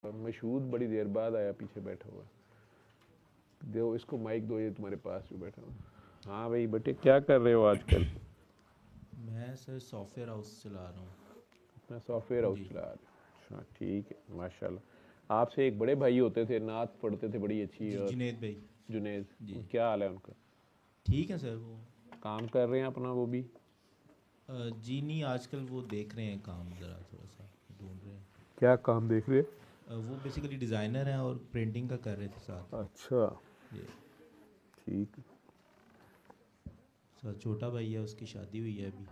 मशहूद बड़ी देर बाद आया, पीछे बैठा हुआ। दो इसको माइक दो, ये तुम्हारे पास जो बैठा हुआ। हाँ भाई बेटे, क्या कर रहे हो आजकल? मैं सर सॉफ्टवेयर हाउस चला रहा हूँ। अपना सॉफ्टवेयर हाउस जी चला रहे हो? अच्छा ठीक है, माशाल्लाह। आपसे एक बड़े भाई होते थे, नात पढ़ते थे बड़ी अच्छी, जी और जुनेद भाई। जुनेद, जी क्या हाल है उनका? ठीक है सर वो। काम कर रहे हैं अपना वो भी? जी नहीं, आजकल वो देख रहे हैं काम, ज़रा थोड़ा सा ढूंढ रहे हैं। क्या काम देख रहे हैं? वो बेसिकली डिज़ाइनर हैं और प्रिंटिंग का कर रहे थे साथ। अच्छा जी ठीक। सर छोटा भाई है, उसकी शादी हुई है अभी।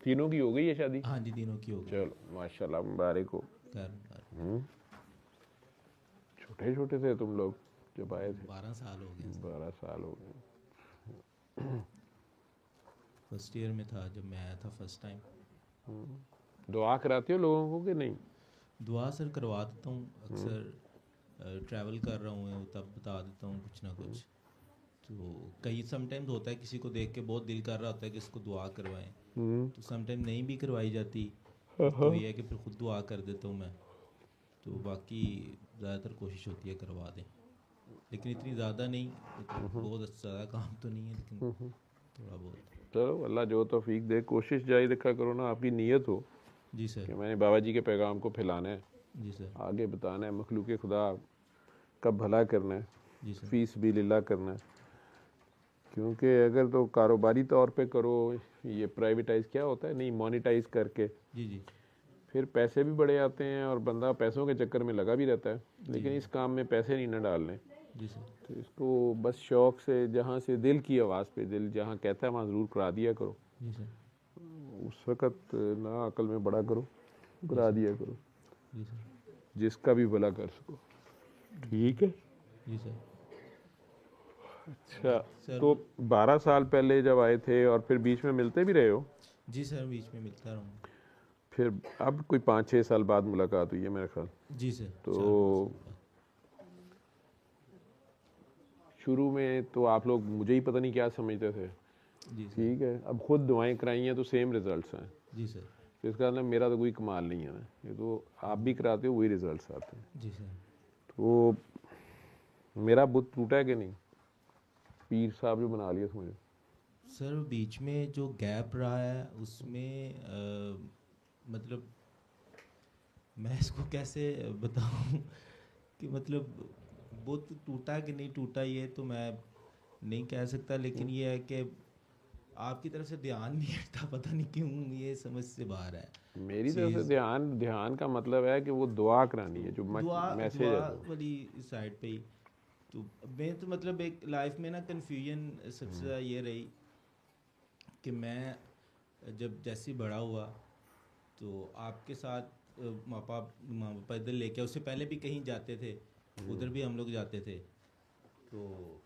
तीनों की हो गई है शादी? हाँ जी, तीनों की हो गई। चलो माशाल्लाह, मुबारक हो। खैर मुबारक। छोटे छोटे थे तुम लोग जब आए थे? 12 साल हो गए सर। 12 साल हो गए। फर्स्ट ईयर में था जब मैं आया था फर्स्ट टाइम। दुआ कराते हो लोगों को कि नहीं? दुआ सर करवा देता हूँ अक्सर। ट्रैवल कर रहा हूँ तब बता देता हूँ कुछ ना कुछ। तो कई समटाइम्स होता है किसी को देख के बहुत दिल कर रहा होता है कि इसको दुआ करवाएं, तो समटाइम नहीं भी करवाई जाती। तो ये है कि फिर खुद दुआ कर देता हूँ मैं। तो बाकी ज़्यादातर कोशिश होती है करवा दें, लेकिन इतनी ज़्यादा नहीं, मतलब बहुत ज़्यादा काम तो नहीं है, लेकिन थोड़ा बहुत। चलो अल्लाह जो तौफीक दे, कोशिश जारी रखा करो ना, आपकी नीयत हो जी कि सर। मैंने बाबा जी के पैगाम को फैलाना है, जी सर। आगे बताना है, मखलूक खुदा का भला करना है, जी सर। फीस भी लिल्लाह करना है। क्योंकि अगर तो कारोबारी तौर पे करो, ये प्राइवेटाइज क्या होता है, नहीं मोनेटाइज करके, जी जी फिर पैसे भी बड़े आते हैं और बंदा पैसों के चक्कर में लगा भी रहता है। जी लेकिन जी इस काम में पैसे नहीं ना डालने। जी सर। तो इसको बस शौक से, जहाँ से दिल की आवाज़ पे, दिल जहाँ कहता है वहाँ ज़रूर करा दिया करो। जी सर। उस वक़्त ना अकल में बड़ा करो, जी करा सर। दिया करो, जी सर। जिसका भी भला कर सको। जी ठीक है। जी सर। अच्छा, सर तो 12 साल पहले जब आए थे और फिर बीच में मिलते भी रहे हो? जी सर, बीच में मिलता रहा हूँ। फिर अब कोई 5-6 साल बाद मुलाकात हुई है मेरे ख्याल। जी सर, तो 4-5 साल बाद। शुरू में तो आप लोग मुझे ही पता नहीं क्या समझते थे। जी सर। ठीक है, अब खुद दुआएं कराई हैं तो सेम रिजल्ट्स हैं। जी सर। तो इसका मतलब मेरा तो कोई कमाल नहीं है ना, ये तो आप भी कराते हो, वही रिजल्ट्स आते हैं। जी सर। तो मेरा बुत टूटा है कि नहीं? पीर साहब जो बना लिया मुझे। सर बीच में जो गैप रहा है उसमें मतलब मैं इसको कैसे बताऊं कि मतलब बुत टूटा कि नहीं टूटा ये तो मैं नहीं कह सकता, लेकिन ये है कि आपकी तरफ से ध्यान नहीं हटता, पता नहीं क्यों, ये समझ से बाहर है मेरी तरफ से चीज़। ध्यान, ध्यान का मतलब है कि वो दुआ करानी तो है, जो दुआ मैसेज दुआ है जो। वाली साइड पे ही। तो मैं तो मतलब एक लाइफ में ना कन्फ्यूजन सबसे ज़्यादा ये रही कि मैं जब जैसे ही बड़ा हुआ तो आपके साथ माँ पापा इधर लेके, उससे पहले भी कहीं जाते थे, उधर भी हम लोग जाते थे। तो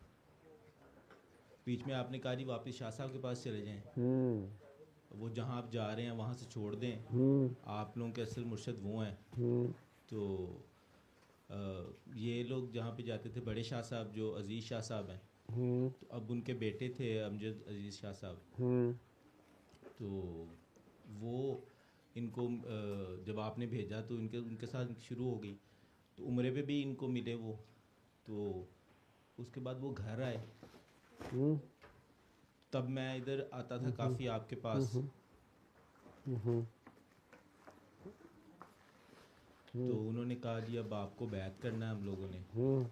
बीच में आपने कहा जी वापस शाह साहब के पास चले जाएं, हम्म वो जहाँ आप जा रहे हैं वहाँ से छोड़ दें, हम्म आप लोगों के असल मुर्शद वो हैं। हम्म तो ये लोग जहाँ पे जाते थे, बड़े शाह साहब जो अजीज़ शाह साहब हैं, हम्म तो अब उनके बेटे थे अमजद अजीज़ शाह साहब। हम्म तो वो इनको जब आपने भेजा तो इनके उनके साथ शुरू हो गई, तो उम्र पे भी इनको मिले वो। तो उसके बाद वो घर आए, हम्म तब मैं इधर आता था काफ़ी आपके पास। तो उन्होंने कहा जी अब आपको बैत करना है हम लोगों ने। हम्म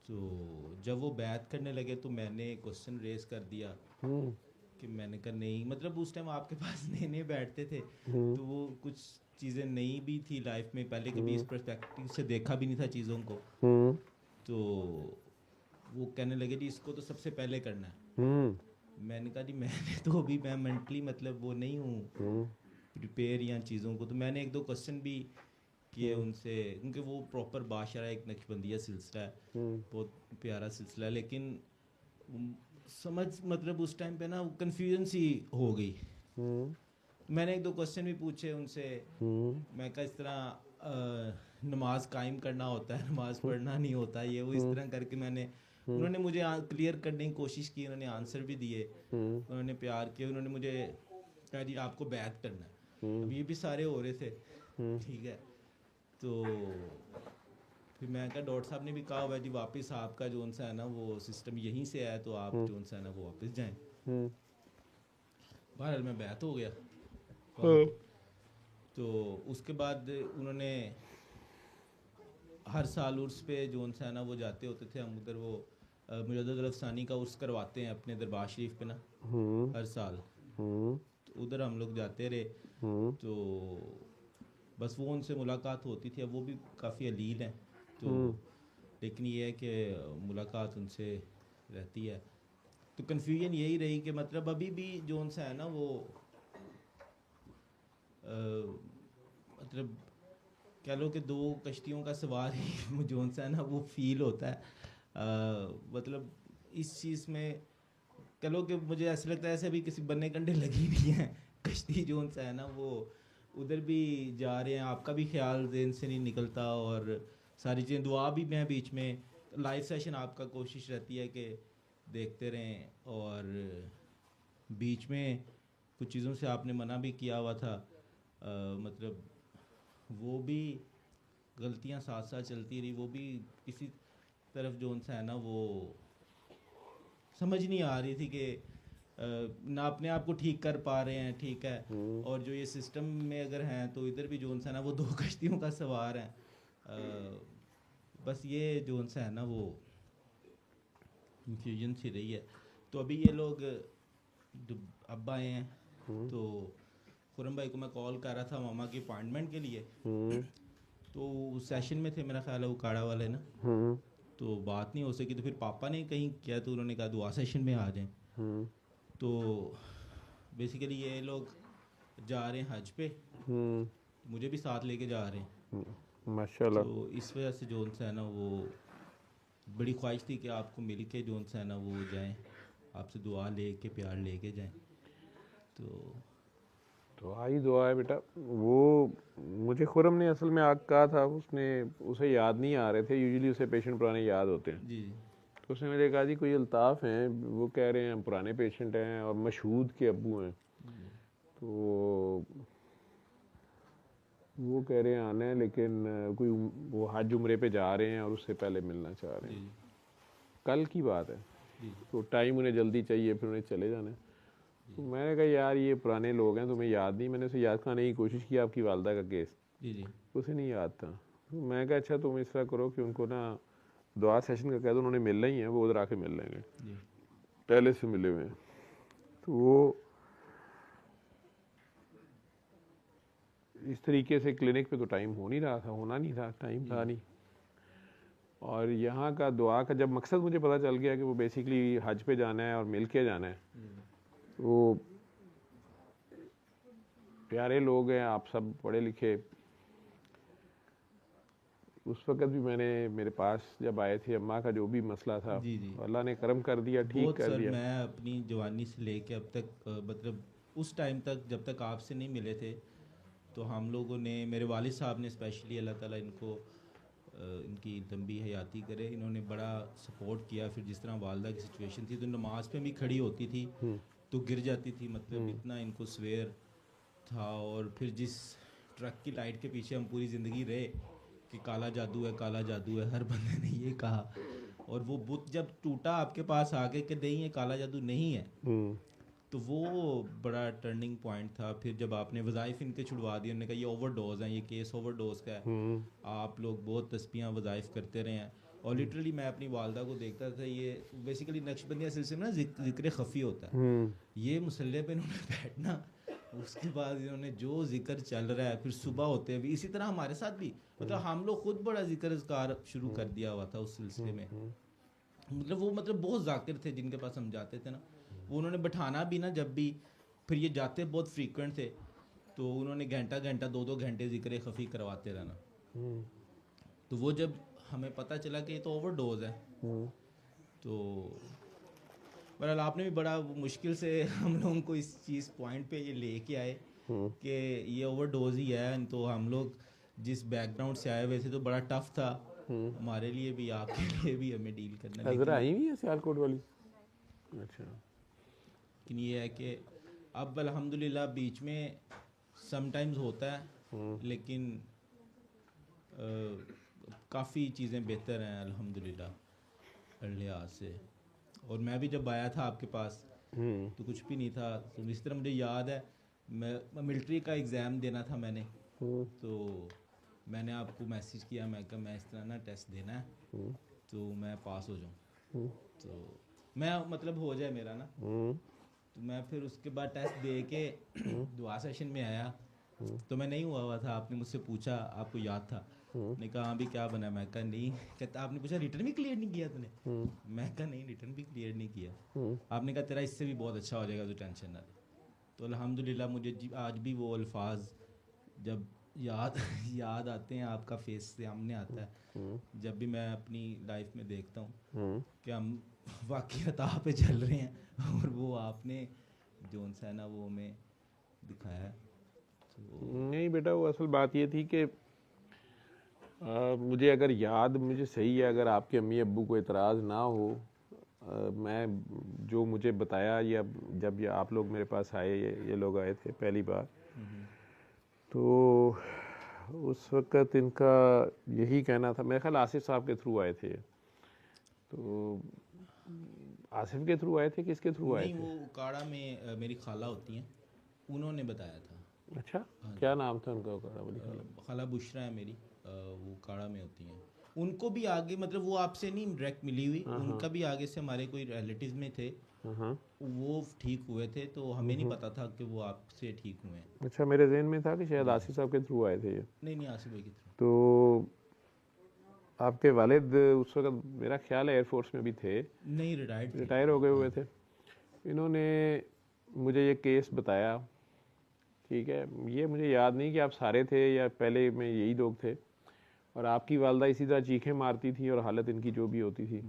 तो जब वो बैत करने लगे तो मैंने क्वेश्चन रेस कर दिया हम्म कि मैंने कहा नहीं, मतलब उस टाइम आपके पास नए नए बैठते थे, हम्म तो वो कुछ चीज़ें नई भी थी लाइफ में, पहले कभी इस हम्म पर्सपेक्टिव से देखा भी नहीं था चीज़ों को। हम्म तो वो कहने लगे जी इसको तो सबसे पहले करना है। हम्म मैंने कहा जी मैंने तो अभी मैं मेंटली मतलब वो नहीं हूँ प्रिपेयर या चीज़ों को। तो मैंने एक दो क्वेश्चन भी किए उनसे, क्योंकि वो प्रॉपर बादशाह एक नक्शबंदिया सिलसिला है, बहुत प्यारा सिलसिला है, लेकिन समझ मतलब उस टाइम पे ना कन्फ्यूजन सी हो गई। मैंने एक दो क्वेश्चन भी पूछे उनसे। मैं कहा इस तरह नमाज कायम करना होता है, नमाज पढ़ना नहीं होता, ये वो इस तरह करके मैंने, उन्होंने मुझे क्लियर करने की कोशिश की, उन्होंने आंसर भी दिए, उन्होंने प्यार किया, उन्होंने मुझे कहा जी आपको बैत करना है। अब ये भी सारे हो रहे थे, ठीक है। तो फिर मैं कहा डॉक्टर साहब ने भी कहा हुआ है जी वापस आपका जो सा है ना वो सिस्टम यहीं से है, तो आप जो सा है ना वो वापस जाएं। बहरहाल मैं बैत हो गया वहाँ पे। तो उसके बाद उन्होंने हर साल उर्स पे जो सा है ना वो जाते होते थे हम उधर, वो मुजद्दद अफसानी का उर्स करवाते हैं अपने दरबार शरीफ पे ना हर साल, तो उधर हम लोग जाते रहे। तो बस वो उनसे मुलाकात होती थी, अब वो भी काफ़ी अलील हैं, तो लेकिन ये है कि मुलाकात उनसे रहती है। तो कन्फ्यूजन यही रही कि मतलब अभी भी जो सा है ना वो मतलब कह लो कि दो कश्तियों का सवार ही जो सा है ना वो फील होता है। मतलब इस चीज़ में कह लो कि मुझे ऐसा लगता है ऐसे अभी किसी बन्ने कंडे लगी नहीं है, कश्ती जो सा है ना वो उधर भी जा रहे हैं, आपका भी ख्याल जेहन से नहीं निकलता, और सारी चीज़ें दुआ भी मैं बीच में लाइव सेशन आपका कोशिश रहती है कि देखते रहें, और बीच में कुछ चीज़ों से आपने मना भी किया हुआ था, मतलब वो भी गलतियां साथ साथ चलती रही, वो भी किसी तरफ जो सा है ना वो समझ नहीं आ रही थी कि ना अपने आप को ठीक कर पा रहे हैं, ठीक है, और जो ये सिस्टम में अगर हैं तो इधर भी जो सा है ना वो दो कश्तियों का सवार है। बस ये जो सा है ना वो कंफ्यूजन सी रही है। तो अभी ये लोग अब आए हैं, तो खुरम भाई को मैं कॉल कर रहा था मामा की अपॉइंटमेंट के लिए, तो उस सेशन में थे मेरा ख्याल है वो काड़ा वाले ना, तो बात नहीं हो सकी, तो फिर पापा ने कहीं किया तो उन्होंने कहा दुआ सेशन में आ जाएं। तो बेसिकली ये लोग जा रहे हैं हज पे, मुझे भी साथ लेके जा रहे हैं माशाल्लाह। तो इस वजह से जो सा है ना वो बड़ी ख्वाहिश थी कि आपको मिल के जो सा है ना वो जाएं, आपसे दुआ लेके प्यार लेके जाएं। तो आई दुआ है बेटा। वो मुझे खुरम ने असल में आग कहा था, उसने उसे याद नहीं आ रहे थे, यूजुअली उसे पेशेंट पुराने याद होते हैं। जी तो उसने मुझे कहा जी कोई अल्ताफ़ हैं, वो कह रहे हैं पुराने पेशेंट हैं और मशहूद के अब्बू हैं, तो वो कह रहे हैं आना है, लेकिन कोई वो हज उम्रे पे जा रहे हैं और उससे पहले मिलना चाह रहे हैं। कल की बात है, तो टाइम उन्हें जल्दी चाहिए, फिर उन्हें चले जाना है। तो मैंने कहा यार ये पुराने लोग हैं, तुम्हें याद नहीं। मैंने उसे याद कराने की कोशिश की आपकी वालदा का केस, उसे नहीं याद था। तो मैं कहा अच्छा तुम इस तरह करो कि उनको ना दुआ सेशन का कह दो, उन्होंने मिलना ही है, वो उधर आके मिल लेंगे, पहले से मिले हुए हैं। तो वो इस तरीके से क्लिनिक पे तो टाइम हो नहीं रहा था, होना नहीं था, टाइम था नहीं। और यहाँ का दुआ का जब मकसद मुझे पता चल गया कि वो बेसिकली हज पे जाना है और मिल के जाना है, तो प्यारे लोग हैं आप सब, पढ़े लिखे। उस वक्त भी मैंने, मेरे पास जब आए थे अम्मा का जो भी मसला था, अल्लाह ने करम कर दिया, ठीक कर सर दिया। मैं अपनी जवानी से लेके अब तक मतलब उस टाइम तक जब तक आपसे नहीं मिले थे, तो हम लोगों ने, मेरे वालिद साहब ने स्पेशली, अल्लाह ताला इनको इनकी लंबी हयाती करे, इन्होंने बड़ा सपोर्ट किया। फिर जिस तरह वालदा की सिचुएशन थी, तो नमाज पे भी खड़ी होती थी तो गिर जाती थी, मतलब इतना इनको स्वेयर था। और फिर जिस ट्रक की लाइट के पीछे हम पूरी ज़िंदगी रहे कि काला जादू है, काला जादू है, हर बंदे ने ये कहा, और वो बुत जब टूटा आपके पास आके कि नहीं ये काला जादू नहीं है, तो वो बड़ा टर्निंग पॉइंट था। फिर जब आपने वज़ाइफ इनके छुड़वा दिए, उन्होंने कहा ये ओवरडोज हैं, ये केस ओवरडोज का है, आप लोग बहुत तस्बियाँ वज़ाइफ करते रहे हैं। और लिटरली मैं अपनी वालदा को देखता था, ये बेसिकली नक्शबंदिया सिलसिले में ना जिक्र खफ़ी होता है, ये मुसल्ले पे इन्होंने बैठना, उसके बाद इन्होंने जो जिक्र चल रहा है, फिर सुबह होते हुए इसी तरह हमारे साथ भी, मतलब हम लोग खुद बड़ा जिक्र शुरू कर दिया हुआ था उस सिलसिले में। मतलब वो मतलब बहुत जाकिर थे जिनके पास हम जाते थे ना, वो उन्होंने बैठाना भी ना जब भी, फिर ये जाते बहुत फ्रीक्वेंट थे, तो उन्होंने घंटा घंटा 2-2 घंटे जिक्र खफ़ी करवाते रहना। तो वो जब हमें पता चला कि ये तो ओवरडोज है, तो बहरहाल आपने भी बड़ा मुश्किल से हम लोगों को इस चीज़ पॉइंट पे ये लेके आए कि ये ओवरडोज ही है। तो हम लोग जिस बैकग्राउंड से आए हुए थे तो बड़ा टफ था हमारे लिए भी, आपके लिए भी, हमें डील करना। लेकिन आई हुई है सियालकोट वाली। अच्छा, लेकिन ये है कि अब अल्हम्दुलिल्लाह बीच में समटाइम्स होता है, लेकिन काफ़ी चीज़ें बेहतर हैं अल्हम्दुलिल्लाह हर लिहाज से। और मैं भी जब आया था आपके पास तो कुछ भी नहीं था। तो इस तरह मुझे याद है मैं मिलिट्री का एग्ज़ाम देना था मैंने, तो मैंने आपको मैसेज किया, मैं कहा मैं इस तरह ना टेस्ट देना है तो मैं पास हो जाऊँ, तो मैं मतलब हो जाए मेरा ना। तो मैं फिर उसके बाद टेस्ट दे के दुआ सेशन में आया तो मैं नहीं हुआ था। आपने मुझसे पूछा, आपको याद था, ने कहा हाँ भी क्या बना, मैं कहा नहीं। कहता आपने पूछा रिटर्न भी क्लियर नहीं किया तूने, मैं कहा नहीं रिटर्न भी क्लियर नहीं किया। आपने कहा तेरा इससे भी बहुत अच्छा हो जाएगा तो टेंशन ना ले। तो अल्हम्दुलिल्लाह मुझे आज भी वो अल्फाज जब याद आते हैं, आपका फेस सामने आता है जब भी मैं अपनी लाइफ में देखता हूँ कि हम वाकई खता पे चल रहे हैं और वो आपने जो सा है ना वो हमें दिखाया है। तो नहीं बेटा, वो असल बात ये थी कि मुझे अगर याद मुझे सही है, अगर आपके अम्मी अब्बू को इतराज़ ना हो, मैं जो मुझे बताया या जब ये आप लोग मेरे पास आए, ये लोग आए थे पहली बार, तो उस वक़्त इनका यही कहना था, मेरे ख्याल आसिफ साहब के थ्रू आए थे। तो आसिफ के थ्रू आए थे, किसके थ्रू आए नहीं थे? वो उकाड़ा में मेरी खाला होती हैं, उन्होंने बताया था। अच्छा, क्या नाम था उनका उकाड़ा वाली खाला? खाला बुशरा है मेरी, वो उकाड़ा में होती हैं। उनको भी आगे मतलब वो आपसे नहीं डायरेक्ट मिली हुई, उनका भी आगे से हमारे कोई रिलेटिव्स में थे, वो ठीक हुए थे, तो हमें नहीं पता था कि वो आपसे ठीक हुए हैं। अच्छा, मेरे ज़हन में था कि शायद आसिफ साहब के थ्रू आए थे ये। नहीं आसिफ भाई की थ्रू। तो आपके वालिद उस वक़्त मेरा ख्याल है एयरफोर्स में भी थे, नहीं रिटायर हो गए हुए थे। इन्होंने मुझे ये केस बताया, ठीक है, ये मुझे याद नहीं कि आप सारे थे या पहले में यही लोग थे, और आपकी वालदा इसी तरह चीखें मारती थी और हालत इनकी जो भी होती थी।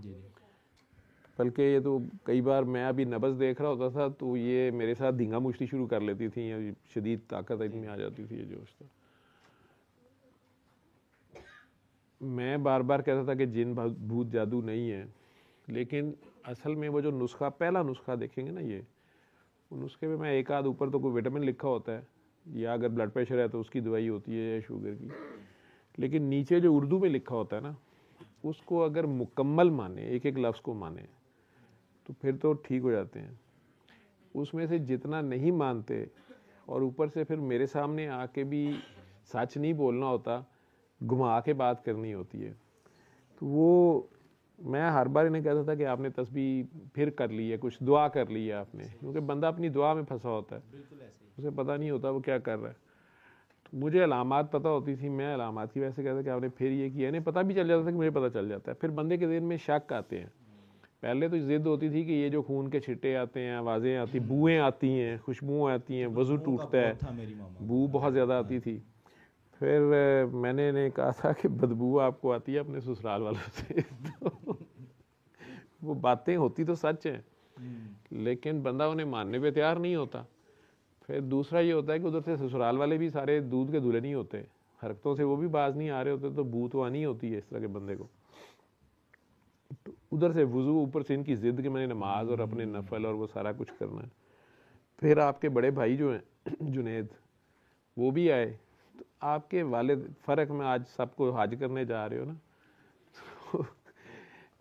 बल्कि ये तो कई बार मैं अभी नब्ज़ देख रहा होता था तो ये मेरे साथ धींगा मुश्ती शुरू कर लेती थी, या शदीद ताकत इनमें आ जाती थी, ये जोश था। मैं बार बार कहता था कि जिन भूत जादू नहीं है, लेकिन असल में वो जो नुस्खा, पहला नुस्खा देखेंगे ना, ये नुस्खे में मैं एक आध ऊपर तो कोई विटामिन लिखा होता है, या अगर ब्लड प्रेशर है तो उसकी दवाई होती है या शुगर की, लेकिन नीचे जो उर्दू में लिखा होता है ना, उसको अगर मुकम्मल माने, एक एक लफ्ज़ को माने, तो फिर तो ठीक हो जाते हैं। उसमें से जितना नहीं मानते और ऊपर से फिर मेरे सामने आके भी सच नहीं बोलना होता, घुमा के बात करनी होती है, तो वो मैं हर बार इन्हें कहता था कि आपने तस्बीह फिर कर ली है, कुछ दुआ कर ली है आपने, क्योंकि बंदा अपनी दुआ में फंसा होता है, उसे पता नहीं होता वो क्या कर रहा है। तो मुझे अलामात पता होती थी, मैं अलामात की वजह से कहता कि आपने फिर ये किया, इन्हें पता भी चल जाता था कि मुझे पता चल जाता है। फिर बंदे के दिल में शक आते हैं। पहले तो जिद होती थी कि ये जो खून के छिट्टे आते हैं, आवाज़ें आती, बुएँ आती हैं, खुशबुएँ आती हैं, वज़ू टूटता है, बू बहुत ज़्यादा आती थी। फिर मैंने इन्हें कहा था कि बदबू आपको आती है अपने ससुराल वालों से। तो वो बातें होती तो सच हैं, लेकिन बंदा उन्हें मानने पे तैयार नहीं होता। फिर दूसरा ये होता है कि उधर से ससुराल वाले भी सारे दूध के दूल्हे नहीं होते, हरकतों से वो भी बाज नहीं आ रहे होते, तो बू तो आनी होती है इस तरह के बंदे को। तो उधर से वज़ू, ऊपर से इनकी ज़िद कि मैंने नमाज और अपने नफल और वो सारा कुछ करना है। फिर आपके बड़े भाई जो हैं जुनेद, वो भी आए। तो आपके वालिद, फ़र्क में आज सबको हज करने जा रहे हो ना, तो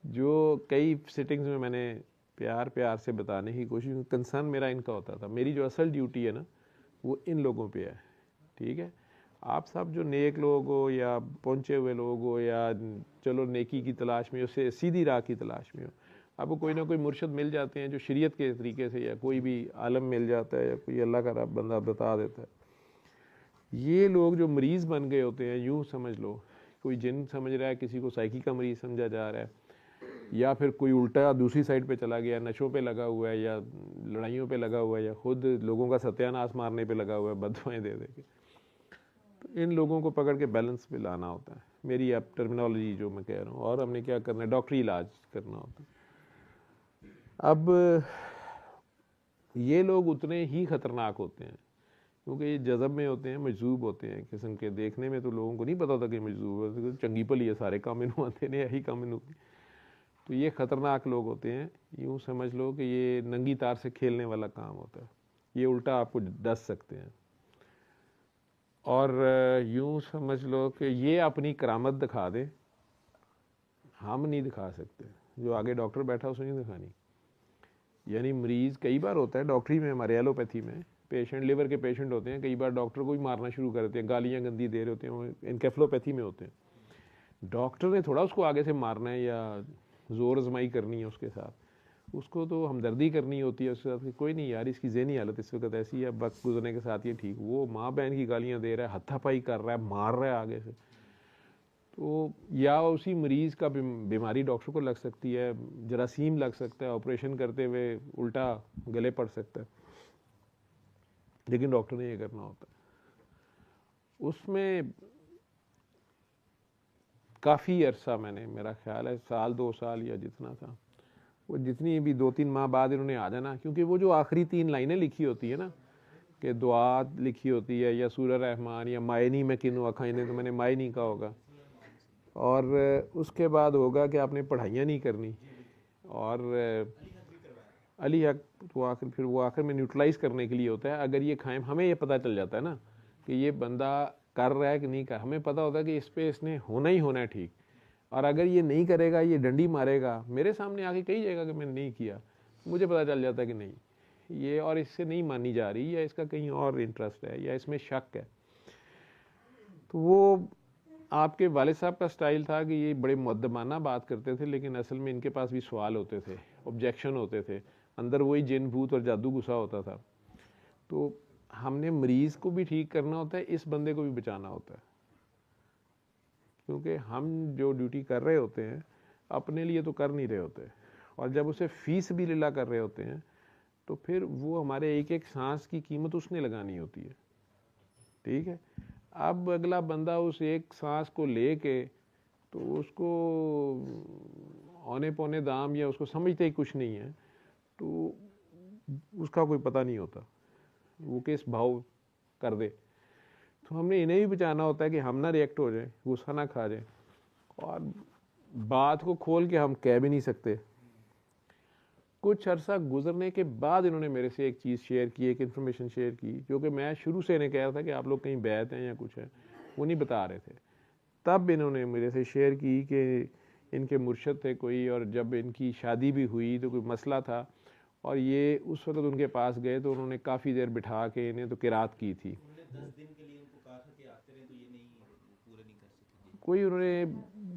जो कई सिटिंग्स में मैंने प्यार प्यार से बताने की कोशिश, कंसर्न मेरा इनका होता था। मेरी जो असल ड्यूटी है ना, वो इन लोगों पे है, ठीक है। आप सब जो नेक लोग हो या पहुँचे हुए लोग हो या चलो नेकी की तलाश में हो, उससे सीधी राह की तलाश में हो, आपको कोई ना कोई मुर्शद मिल जाते हैं जो शरीयत के तरीके से, या कोई भी आलम मिल जाता है, या कोई अल्लाह का रब बंदा बता देता है। ये लोग जो मरीज़ बन गए होते हैं, यूँ समझ लो कोई जिन समझ रहा है, किसी को साइकी का मरीज़ समझा जा रहा है, या फिर कोई उल्टा दूसरी साइड पे चला गया, नशों पे लगा हुआ है, या लड़ाइयों पे लगा हुआ है, या खुद लोगों का सत्यानाश मारने पे लगा हुआ है बददुआएं दे दे के। तो इन लोगों को पकड़ के बैलेंस पे लाना होता है, मेरी अब टर्मिनोलॉजी जो मैं कह रहा हूँ। और हमने क्या करना है, डॉक्टरी इलाज करना होता है। अब ये लोग उतने ही ख़तरनाक होते हैं क्योंकि ये जज़ब में होते हैं, मजजूब होते हैं किस्म के। देखने में तो लोगों को नहीं पता था कि मजजूब है, चंगी भली है, सारे काम इन्हों आते हैं, यही काम इन्हों। तो ये ख़तरनाक लोग होते हैं। यूँ समझ लो कि ये नंगी तार से खेलने वाला काम होता है, ये उल्टा आपको डस सकते हैं। और यूं समझ लो कि ये अपनी करामत दिखा दे, हम नहीं दिखा सकते, जो आगे डॉक्टर बैठा उसने नहीं दिखानी। यानी मरीज़ कई बार होता है डॉक्टरी में, हमारे एलोपैथी में पेशेंट, लिवर के पेशेंट होते हैं, कई बार डॉक्टर को ही मारना शुरू कर देते हैं, गालियाँ गंदी दे रहे होते हैं, एनकेफलोपैथी में होते हैं। डॉक्टर ने थोड़ा उसको आगे से मारना है या ज़ोर आजमाई करनी है उसके साथ, उसको तो हमदर्दी करनी होती है उसके साथ कि कोई नहीं यार, इसकी ज़हनी हालत इस वक्त ऐसी है, वक्त गुजरने के साथ ये ठीक। वो माँ बहन की गालियाँ दे रहा है, हत्थापाई कर रहा है, मार रहा है आगे से, तो या उसी मरीज़ का बीमारी डॉक्टर को लग सकती है, जरासीम लग सकता है, ऑपरेशन करते हुए उल्टा गले पड़ सकता है, लेकिन डॉक्टर ने ये करना होता है। उसमें काफ़ी अरसा मैंने, मेरा ख्याल है साल 2 साल या जितना था, वो जितनी भी 2-3 माह बाद इन्होंने आ जाना, क्योंकि वो जो आखिरी 3 लाइनें लिखी होती है ना, कि दुआ लिखी होती है या सूरह रहमान या मायनी में किनु अखाई ने, तो मैंने मायनी का होगा, और उसके बाद होगा कि आपने पढ़ाइयाँ नहीं करनी, और अली हक तो आखिर, फिर वो आखिर में न्यूट्रलाइज़ करने के लिए होता है। अगर ये खाएं, हमें ये पता चल जाता है ना कि ये बंदा कर रहा है कि नहीं कर, हमें पता होता है कि इस पे इसने होना ही होना है ठीक, और अगर ये नहीं करेगा, ये डंडी मारेगा, मेरे सामने आके कही जाएगा कि मैंने नहीं किया, मुझे पता चल जाता है कि नहीं ये, और इससे नहीं मानी जा रही, या इसका कहीं और इंटरेस्ट है, या इसमें शक है। तो वो आपके वालिद साहब का स्टाइल था कि ये बड़े मुअद्दबाना बात करते थे, लेकिन असल में इनके पास भी सवाल होते थे, ऑब्जेक्शन होते थे, अंदर वही जिन भूत और जादू गुस्सा होता था। तो हमने मरीज़ को भी ठीक करना होता है, इस बंदे को भी बचाना होता है, क्योंकि हम जो ड्यूटी कर रहे होते हैं अपने लिए तो कर नहीं रहे होते, और जब उसे फीस भी लिला कर रहे होते हैं तो फिर वो हमारे एक एक सांस की कीमत उसने लगानी होती है, ठीक है। अब अगला बंदा उस एक सांस को लेके तो उसको औने पौने दाम, या उसको समझते ही कुछ नहीं है, तो उसका कोई पता नहीं होता, वो किस भाव कर दे। तो हमने इन्हें भी बचाना होता है कि हम ना रिएक्ट हो जाए, गुस्सा ना खा जाए, और बात को खोल के हम कह भी नहीं सकते। कुछ अरसा गुजरने के बाद इन्होंने मेरे से एक चीज़ शेयर की, एक इन्फॉर्मेशन शेयर की, जो कि मैं शुरू से इन्हें कह रहा था कि आप लोग कहीं बैत हैं या कुछ है, वो नहीं बता रहे थे। तब इन्होंने मेरे से शेयर की कि इनके मुर्शद थे कोई, और जब इनकी शादी भी हुई तो कोई मसला था, और ये उस वक्त उनके पास गए तो उन्होंने काफ़ी देर बिठा के इन्हें तो किरात की थी। 10 दिन के लिए उनको कहा था कि आते रहे, तो ये नहीं पूरे नहीं कर सके। कोई उन्होंने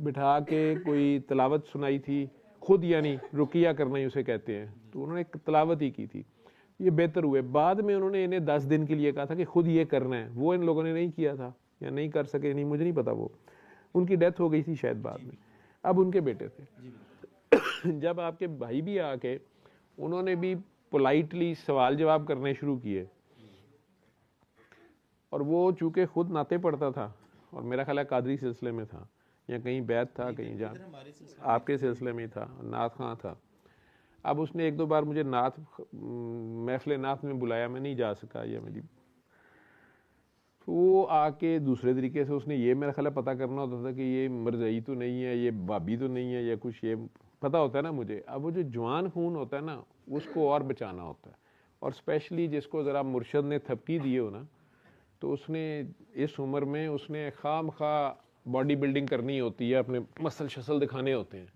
बिठा के कोई तलावत सुनाई थी खुद, यानी रुकिया करना ही उसे कहते हैं, तो उन्होंने तलावत ही की थी, ये बेहतर हुए। बाद में उन्होंने इन्हें 10 दिन के लिए कहा था कि खुद ये करना है, वो इन लोगों ने नहीं किया था या नहीं कर सके, नहीं मुझे नहीं पता, वो उनकी डेथ हो गई थी शायद बाद में, अब उनके बेटे थे। जब आपके भाई भी आके उन्होंने भी पोलाइटली सवाल जवाब करने शुरू किए, और वो चूँकि खुद नाते पढ़ता था, और मेरा ख्याल है कादरी सिलसिले में था या कहीं बैत था, कहीं जान आपके सिलसिले में ही था, नाथ खां था। अब उसने 1-2 बार मुझे नाथ महफिल नाथ में बुलाया, मैं नहीं जा सका, या मेरी, तो वो आके दूसरे तरीके से उसने ये मेरा ख्याल है पता करना होता था कि ये मरजई तो नहीं है, ये भाभी तो नहीं है, या कुछ ये पता होता है ना मुझे। अब वो जो जवान खून होता है ना, उसको और बचाना होता है, और स्पेशली जिसको ज़रा मुर्शद ने थपकी दी हो ना, तो उसने इस उम्र में उसने खामखा बॉडी बिल्डिंग करनी होती है, अपने मसल शसल दिखाने होते हैं,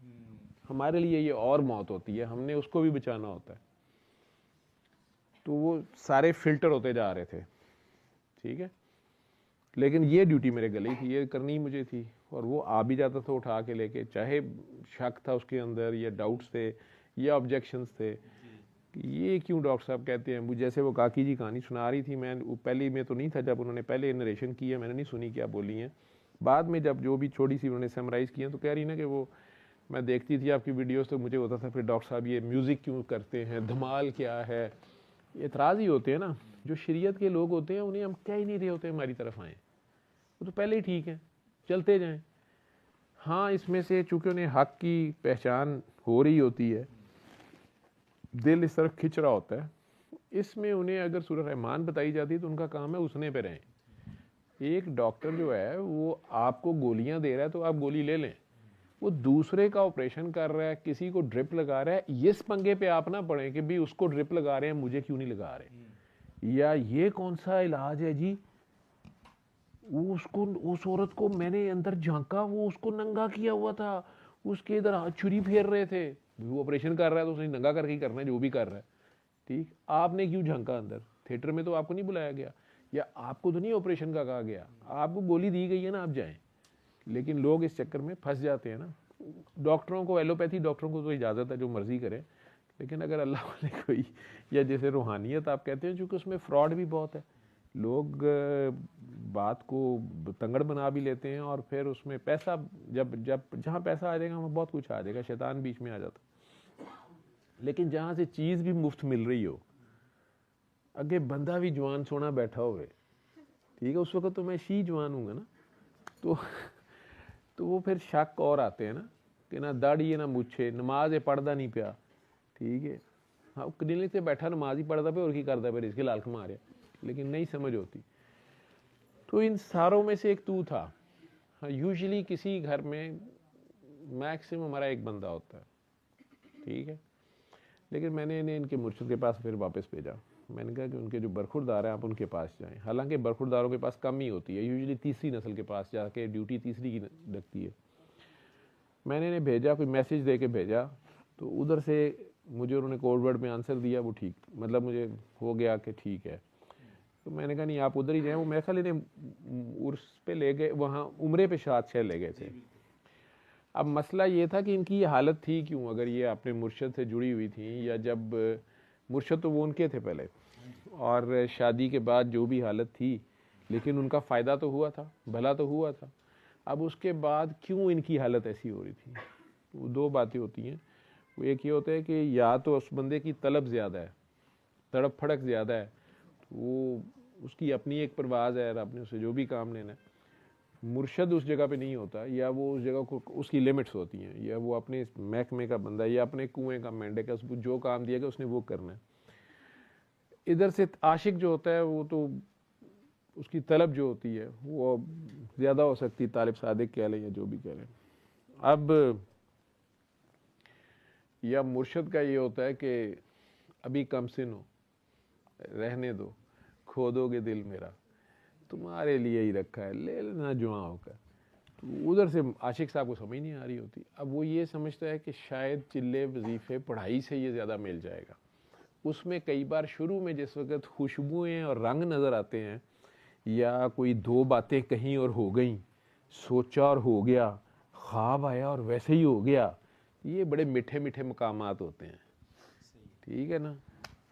हमारे लिए ये और मौत होती है, हमने उसको भी बचाना होता है। तो वो सारे फिल्टर होते जा रहे थे, ठीक है, लेकिन ये ड्यूटी मेरे गले थी, ये करनी ही मुझे थी, और वो आ भी जाता था उठा के लेके, चाहे शक था उसके अंदर या डाउट्स थे या ऑब्जेक्शंस थे कि ये क्यों डॉक्टर साहब कहते हैं। मुझे जैसे वो काकी जी कहानी सुना रही थी, मैं पहले में तो नहीं था, जब उन्होंने पहले नरेशन की है मैंने नहीं सुनी क्या बोली हैं, बाद में जब जो भी छोटी सी उन्होंने समराइज़ किया, तो कह रही ना कि वो मैं देखती थी आपकी वीडियोस, तो मुझे होता था फिर डॉक्टर साहब ये म्यूज़िक क्यों करते हैं, धमाल क्या है, एतराज़ ही होते हैं ना, जो शरीयत के लोग होते हैं उन्हें हम कह ही नहीं रहे होते हमारी तरफ आएँ, वो तो पहले ही ठीक है, चलते जाएं। हाँ, इसमें से चूँकि उन्हें हक़ की पहचान हो रही होती है, दिल इस तरफ खिंच रहा होता है, इसमें उन्हें अगर सूरह रहमान बताई जाती है तो उनका काम है उसने पे रहें। एक डॉक्टर जो है वो आपको गोलियां दे रहा है तो आप गोली ले लें, वो दूसरे का ऑपरेशन कर रहा है, किसी को ड्रिप लगा रहा है, इस पंगे पे आप ना पड़े कि भी उसको ड्रिप लगा रहे हैं मुझे क्यों नहीं लगा रहे, या ये कौन सा इलाज है जी, वो उसको, उस औरत को मैंने अंदर झांका, वो उसको नंगा किया हुआ था, उसके इधर छुरी फेर रहे थे। वो ऑपरेशन कर रहा है तो उसने नंगा करके ही करना है जो भी कर रहा है, ठीक। आपने क्यों झांका अंदर? थिएटर में तो आपको नहीं बुलाया गया, या आपको तो नहीं ऑपरेशन का कहा गया, आपको गोली दी गई है ना, आप जाएं। लेकिन लोग इस चक्कर में फंस जाते हैं ना। डॉक्टरों को, एलोपैथी डॉक्टरों को तो इजाज़त है जो मर्जी करें, लेकिन अगर अल्लाह वाले कोई, या जैसे रूहानियत आप कहते हैं, चूँकि उसमें फ्रॉड भी बहुत है, लोग बात को तंगड़ बना भी लेते हैं, और फिर उसमें पैसा, जब जब जहाँ पैसा आ जाएगा वहाँ बहुत कुछ आ जाएगा, शैतान बीच में आ जाता। लेकिन जहाँ से चीज़ भी मुफ्त मिल रही हो, अगे बंदा भी जवान सोना बैठा हुए, ठीक है, उस वक्त तो मैं शी जवान हूँगा ना, तो वो फिर शक और आते हैं ना, कि ना दाढ़ी है ना मुछे, नमाज है पढ़दा नहीं पिया, ठीक है, हाँ क्लिनिक से बैठा नमाज ही पढ़ता पे और की करता पे, इसके लाल कमा रहा, लेकिन नहीं समझ होती। तो इन सारों में से एक तू था। हाँ, यूजुअली किसी घर में मैक्सिमम हमारा एक बंदा होता है, ठीक है, लेकिन मैंने इन्हें इनके मुर्शिद के पास फिर वापस भेजा। मैंने कहा कि उनके जो बरखुरदार हैं आप उनके पास जाएं। हालांकि बरखुरदारों के पास कम ही होती है, यूजुअली तीसरी नस्ल के पास जाके ड्यूटी तीसरी की लगती है। मैंने इन्हें भेजा, कोई मैसेज दे के भेजा, तो उधर से मुझे उन्होंने कोड वर्ड में आंसर दिया, वो ठीक, मतलब मुझे हो गया कि ठीक है। तो मैंने कहा नहीं आप उधर ही जाएं। वो मेरे ख्याल इन्हें उर्स पे ले गए, वहाँ उम्रे पे शायद ले गए थे। अब मसला ये था कि इनकी ये हालत थी क्यों, अगर ये अपने मुर्शद से जुड़ी हुई थी, या जब मुर्शद तो वो उनके थे पहले, और शादी के बाद जो भी हालत थी, लेकिन उनका फ़ायदा तो हुआ था, भला तो हुआ था। अब उसके बाद क्यों इनकी हालत ऐसी हो रही थी? वो दो बातें होती हैं। वो एक ये होता है कि या तो उस बंदे की तलब ज़्यादा है, तड़प फड़क ज़्यादा है, वो उसकी अपनी एक परवाज़ है, आपने उसे जो भी काम लेना है। मुर्शद उस जगह पे नहीं होता, या वो उस जगह को, उसकी लिमिट्स होती हैं, या वो अपने महकमे का बंदा, या अपने कुएं का मेंढक है, उसको जो काम दिया गया उसने वो करना है। इधर से आशिक जो होता है वो तो उसकी तलब जो होती है वो ज़्यादा हो सकती है, तालिब सादिक कह लें या जो भी कह लें। अब या मुर्शद का ये होता है कि अभी कम सिन हो, रहने दो, खो दोगे दिल मेरा, तुम्हारे लिए ही रखा है, ले लेना जुआ होकर। तो उधर से आशिक साहब को समझ नहीं आ रही होती। अब वो ये समझता है कि शायद चिल्ले वजीफ़े पढ़ाई से ये ज़्यादा मिल जाएगा। उसमें कई बार शुरू में जिस वक्त खुशबुएँ और रंग नज़र आते हैं, या कोई दो बातें कहीं और हो गई, सोचा और हो गया, ख्वाब आया और वैसे ही हो गया, ये बड़े मीठे मीठे मकामात होते हैं, ठीक है ना।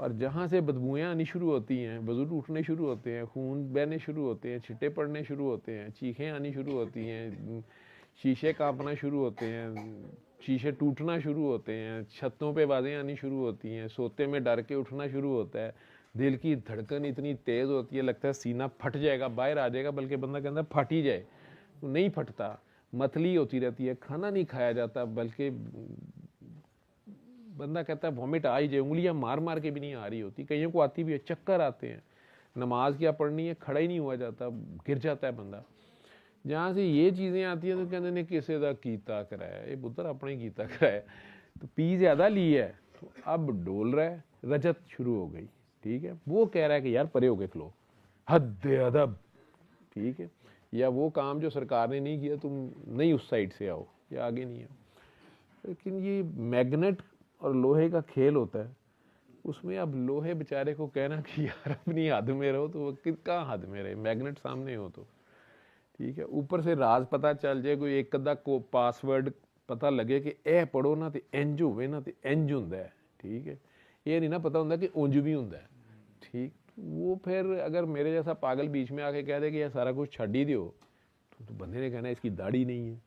और जहाँ से बदबूएँ आनी शुरू होती हैं, वज़ू टूटने शुरू होते हैं, खून बहने शुरू होते हैं, छिट्टे पड़ने शुरू होते हैं, चीखें आनी शुरू होती हैं, शीशे कांपना शुरू होते हैं, शीशे टूटना शुरू होते हैं, छतों पे आवाज़ें आनी शुरू होती हैं, सोते में डर के उठना शुरू होता है, दिल की धड़कन इतनी तेज़ होती है, लगता है सीना फट जाएगा, बाहर आ जाएगा, बल्कि बंदा कहता फट ही जाए, नहीं फटता, मतली होती रहती है, खाना नहीं खाया जाता, बल्कि बंदा कहता है वॉमिट आ ही जाए, उंगलियां मार मार के भी नहीं आ रही होती, कईयों को आती भी है, चक्कर आते हैं, नमाज क्या पढ़नी है, खड़ा ही नहीं हुआ जाता, गिर जाता है बंदा। जहाँ से ये चीज़ें आती हैं तो कहते ने किसे दा कीता कराया, ये पुत्र अपने कीता कराया, तो पी ज़्यादा ली है, तो अब डोल रहा है, रजत शुरू हो गई, ठीक है। वो कह रहा है कि यार परे हो के खलो, हद अदब, ठीक है, या वो काम जो सरकार ने नहीं किया तुम नहीं उस साइड से आओ, या आगे नहीं आओ। लेकिन ये मैग्नेट और लोहे का खेल होता है, उसमें अब लोहे बेचारे को कहना कि यार अपनी हद में रहो, तो वो कहाँ हद में रहे, मैग्नेट सामने हो तो ठीक है। ऊपर से राज पता चल जाए, कोई एक अद्धा को पासवर्ड पता लगे कि ए पढ़ो ना तो इंज होवे ना तो इंज हुंदा है, ठीक है, ये नहीं ना पता होंगे कि उंज भी हुंदा है, ठीक। वो फिर अगर मेरे जैसा पागल बीच में आके कह दे कि यह सारा कुछ छड़ ही दो, तो बंदे ने कहना इसकी दाढ़ी नहीं है,